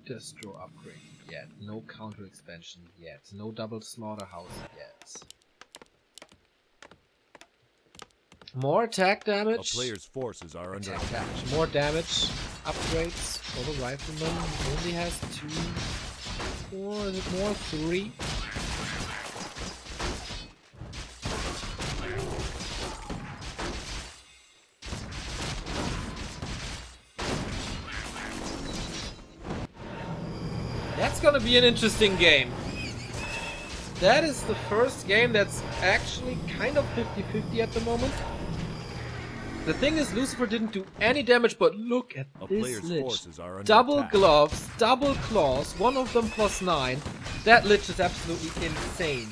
Destro upgrade yet. No counter expansion yet. No double slaughterhouse yet. More attack damage. A player's forces are under attack damage. More damage upgrades for the rifleman. He only has 2. Or is it more? 3. That's gonna be an interesting game. That is the first game that's actually kind of 50-50 at the moment. The thing is, Lucifer didn't do any damage, but look at this lich. Double gloves, double claws, one of them +9. That lich is absolutely insane.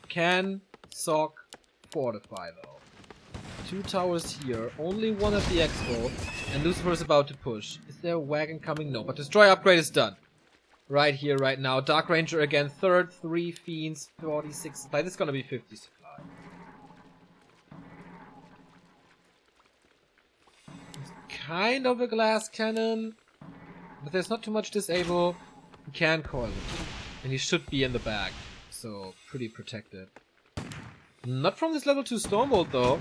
Can Sock fortify though? 2 towers here, only one at the Expo, and Lucifer is about to push. Is there a wagon coming? No, but Destroy upgrade is done. Right here, right now. Dark Ranger again, 3rd, 3 Fiends, 46 supply. This is gonna be 50 supply. It's kind of a glass cannon, but there's not too much disable. He can coil it, and he should be in the back, so pretty protected. Not from this level 2 Stormbolt though.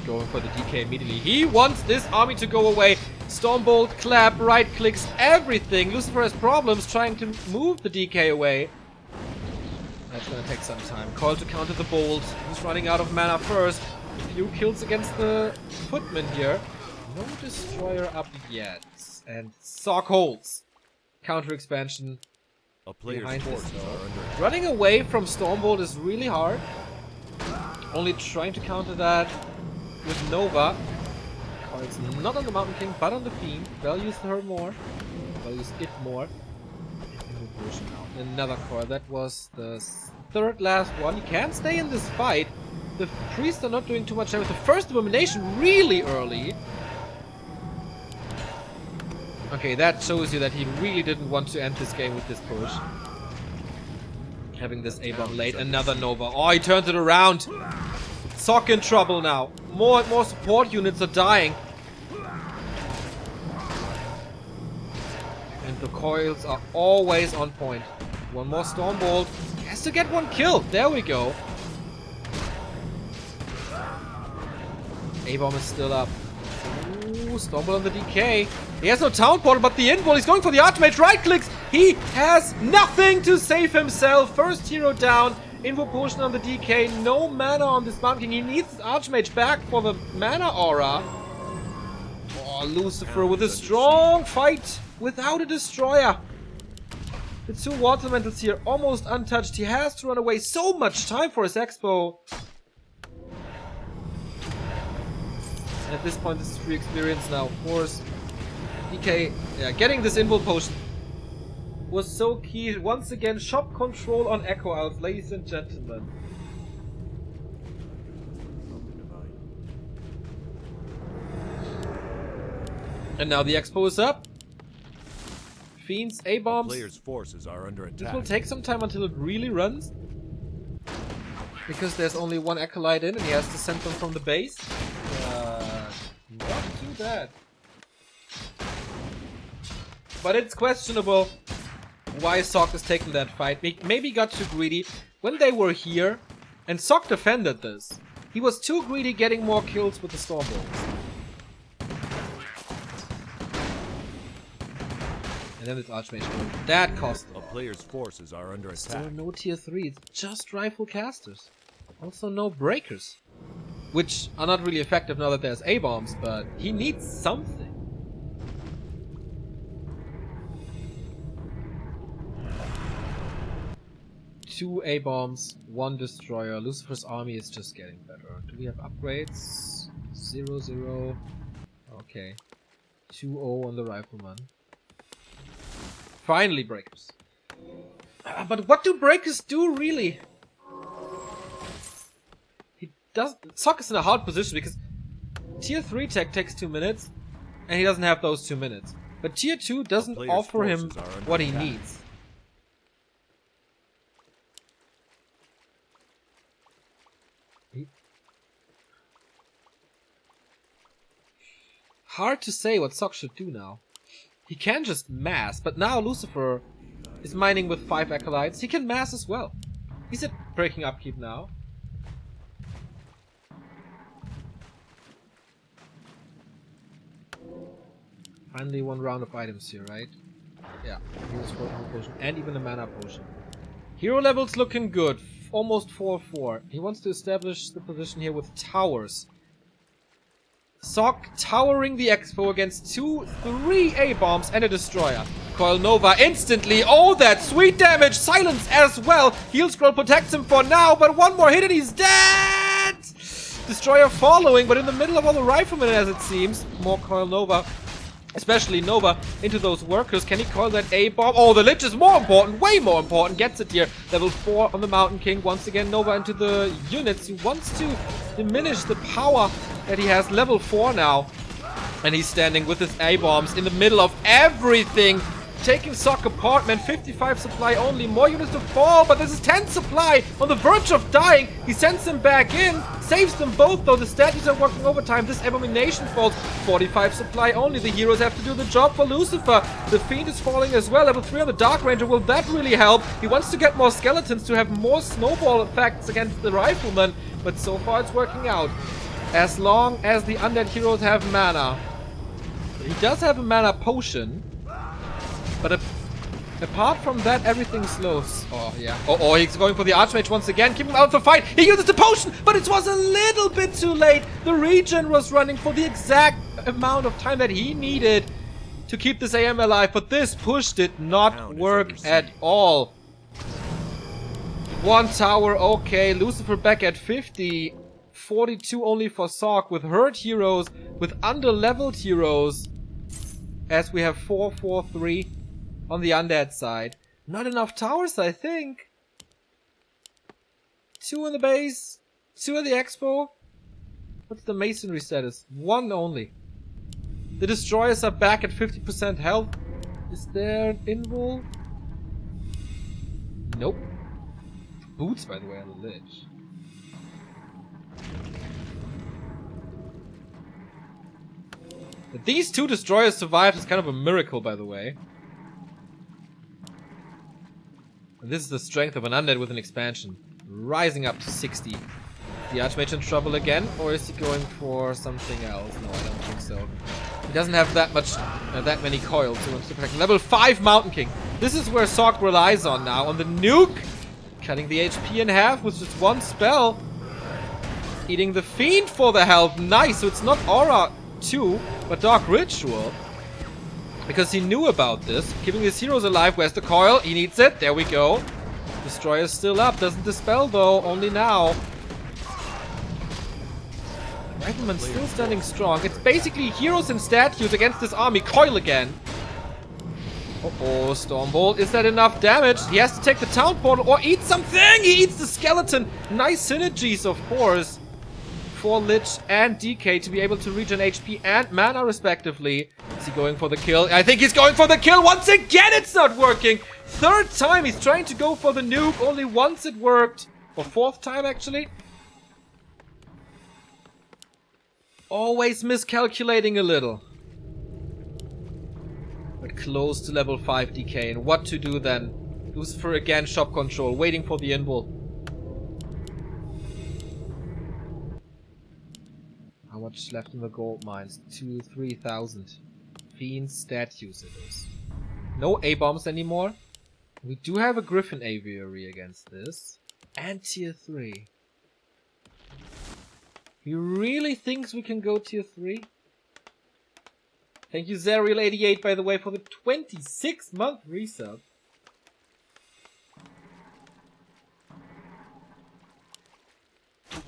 Going for the DK immediately. He wants this army to go away. Stormbolt, clap, right clicks, everything. Lucifer has problems trying to move the DK away. That's gonna take some time. Call to counter the bolt. He's running out of mana first. A few kills against the footman here. No destroyer up yet. And Sock holds. Counter expansion. A player's forces are under. Running away from Stormbolt is really hard. Only trying to counter that with Nova. It's not on the Mountain King, but on the Fiend. Values her more. Values it more. Another core. That was the 3rd last one. He can't stay in this fight. The priests are not doing too much damage. The first Abomination really early. Okay, that shows you that he really didn't want to end this game with this push. Having this A-bomb late. Another Nova. Oh, he turned it around. Sock in trouble now. More and more support units are dying. And the coils are always on point. One more Stormbolt. He has to get one kill. There we go. A-bomb is still up. Ooh, Stormbolt on the DK. He has no town portal, but the invul. He's going for the Archmage. Right clicks. He has nothing to save himself. First hero down. Invo potion on the DK. No mana on this Mountain King. He needs his Archmage back for the mana aura. Oh, Lucifer with a strong fight without a destroyer. The 2 water elementals here almost untouched. He has to run away. So much time for his Expo. And at this point, this is free experience now. Of course, DK, yeah, getting this invul potion was so key. Once again, shop control on Echo Elves, ladies and gentlemen. And now the Expo is up. Fiends, A-bombs. Player's forces are under attack. This will take some time until it really runs. Because there's only one Acolyte in and he has to send them from the base. Not too bad. But it's questionable why Sock is taking that fight. Maybe he got too greedy when they were here, and Sock defended this. He was too greedy getting more kills with the Stormbolts. And then this Archmage killed. That cost a player's forces are under attack. Still no tier 3, it's just rifle casters. Also no breakers. Which are not really effective now that there's A-bombs, but he needs something. 2 A-bombs, 1 destroyer. Lucifer's army is just getting better. Do we have upgrades? 0-0. Okay. 2-0 on the rifleman. Finally, breakers. But what do breakers do, really? He does. Sock is in a hard position because tier 3 tech takes 2 minutes, and he doesn't have those 2 minutes. But tier 2 doesn't offer him what he needs. Hard to say what Sock should do now. He can just mass, but now Lucifer is mining with 5 acolytes. He can mass as well. He's at breaking upkeep now. Finally 1 round of items here, right? Yeah, here's a potion and even a mana potion. Hero level's looking good. Almost 4-4. He wants to establish the position here with towers. Sock towering the Expo against 2-3 A-bombs and a destroyer. Coil Nova instantly. Oh, that sweet damage. Silence as well. Heal Scroll protects him for now, but 1 more hit and he's dead! Destroyer following, but in the middle of all the riflemen as it seems. More Coil Nova. Especially Nova into those workers. Can he coil that A-bomb? Oh, the Lich is more important. Way more important. Gets it here. Level 4 on the Mountain King. Once again, Nova into the units. He wants to diminish the power that he has. Level 4 now. And he's standing with his A-bombs in the middle of everything. Taking Sock apart, man. 55 supply only. More units to fall, but this is 10 supply. On the verge of dying. He sends them back in. Saves them both, though. The statues are working overtime. This Abomination falls. 45 supply only. The heroes have to do the job for Lucifer. The Fiend is falling as well. Level 3 on the Dark Ranger. Will that really help? He wants to get more skeletons to have more snowball effects against the Rifleman. But so far it's working out. As long as the undead heroes have mana. He does have a mana potion. But apart from that, everything slows. Oh, yeah. Oh, he's going for the Archmage once again. Keep him out of the fight. He uses the potion, but it was a little bit too late. The regen was running for the exact amount of time that he needed to keep this AM alive. But this push did not work at all. 1 tower, okay. Lucifer back at 50. 42 only for Sock with hurt heroes, with under-leveled heroes. As we have 4-4-3. On the undead side. Not enough towers, I think. 2 in the base. 2 at the expo. What's the masonry status? 1 only. The destroyers are back at 50% health. Is there an invul? Nope. Boots, by the way, on the Lich. That these 2 destroyers survived is kind of a miracle, by the way. This is the strength of an undead with an expansion. Rising up to 60. Is the Archmage in trouble again? Or is he going for something else? No, I don't think so. He doesn't have that many coils. He wants to protect. Level 5 Mountain King. This is where Sock relies on now. On the nuke. Cutting the HP in half with just 1 spell. Eating the Fiend for the health. Nice. So it's not Aura 2, but Dark Ritual. Because he knew about this. Keeping his heroes alive. Where's the coil? He needs it. There we go. Destroyer's still up. Doesn't dispel though. Only now. Rifleman's still standing strong. It's basically heroes and statues against this army. Coil again. Uh-oh, Stormbolt. Is that enough damage? He has to take the town portal or eat something. He eats the skeleton. Nice synergies, of course. For Lich and DK to be able to regen HP and mana respectively. Is he going for the kill? I think he's going for the kill once again. It's not working. 3rd time he's trying to go for the nuke. Only once it worked. Or 4th time actually. Always miscalculating a little. But close to level 5 DK. And what to do then? Lucifer again, shop control. Waiting for the invul. How much left in the gold mines? 2,000-3,000. Fiend statues it is. No A-bombs anymore. We do have a Griffin Aviary against this. And tier 3. He really thinks we can go tier 3? Thank you Zerial88 by the way for the 26-month resub.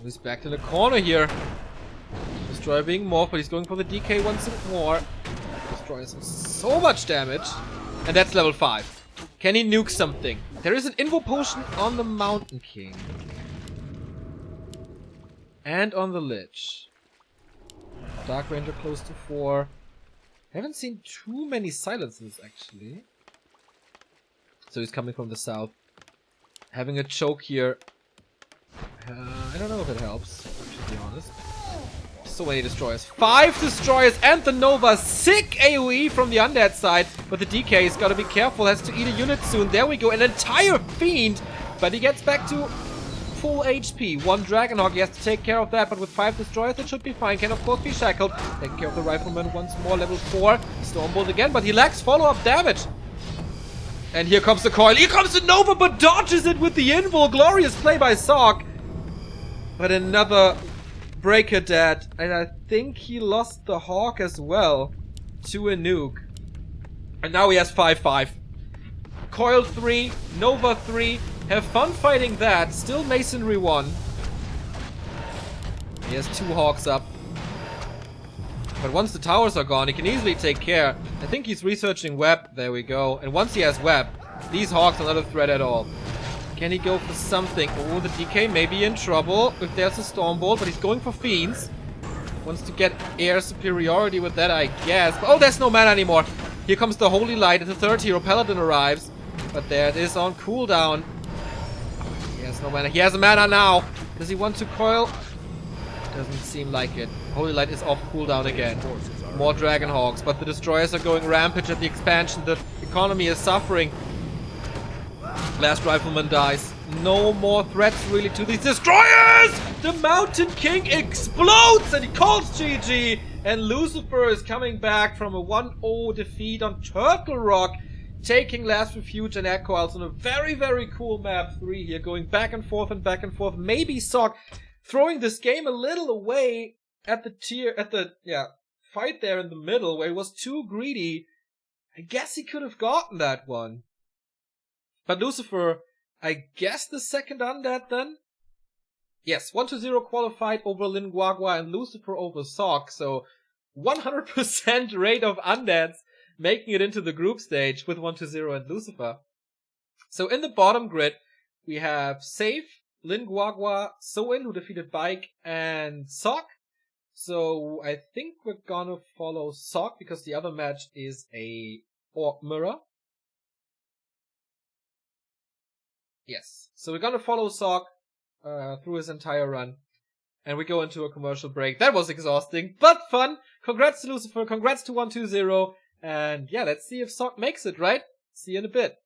He's back to the corner here. Destroyer being morphed, but he's going for the DK once more. Destroyer does so much damage. And that's level 5. Can he nuke something? There is an Invo Potion on the Mountain King. And on the Lich. Dark Ranger close to 4. Haven't seen too many silences, actually. So he's coming from the south. Having a choke here. I don't know if it helps, to be honest. So many destroyers. 5 destroyers and the Nova. Sick AoE from the undead side. But the DK has got to be careful. Has to eat a unit soon. There we go. An entire fiend. But he gets back to full HP. 1 Dragonhawk. He has to take care of that. But with 5 destroyers, it should be fine. Can of course be shackled. Taking care of the Rifleman once more. Level 4. Stormbolt again. But he lacks follow-up damage. And here comes the coil. Here comes the Nova, but dodges it with the Invul. Glorious play by Sock. But another Breaker dead. And I think he lost the Hawk as well to a nuke. And now he has 5-5. Coil 3, Nova 3. Have fun fighting that. Still Masonry 1. He has 2 Hawks up. But once the towers are gone, he can easily take care. I think he's researching web. There we go. And once he has web, these Hawks are not a threat at all. Can he go for something? Oh, the DK may be in trouble if there's a Stormbolt, but he's going for Fiends. Wants to get air superiority with that, I guess. But, oh, there's no mana anymore. Here comes the Holy Light, and the 3rd hero Paladin arrives. But there it is on cooldown. He has no mana. He has a mana now. Does he want to coil? Doesn't seem like it. Holy Light is off cooldown again. More Dragonhawks, but the destroyers are going rampage at the expansion. The economy is suffering. Last Rifleman dies. No more threats really to these destroyers! The Mountain King explodes and he calls GG. And Lucifer is coming back from a 1-0 defeat on Turtle Rock, taking Last Refuge and Echo Isles on a very, very cool map 3 here, going back and forth and back and forth. Maybe Sock throwing this game a little away at the fight there in the middle where he was too greedy. I guess he could have gotten that one. But Lucifer, I guess the second undead then? Yes, 1-0 qualified over Linguagua and Lucifer over Sock. So 100% rate of undeads making it into the group stage with 1-0 and Lucifer. So in the bottom grid, we have Safe, Linguagua, Soin, who defeated Bike, and Sock. So I think we're gonna follow Sock because the other match is a Orc Mirror. Yes. So we're gonna follow Sock through his entire run. And we go into a commercial break. That was exhausting, but fun. Congrats to Lucifer, congrats to 1-2-0. And yeah, let's see if Sock makes it, right? See you in a bit.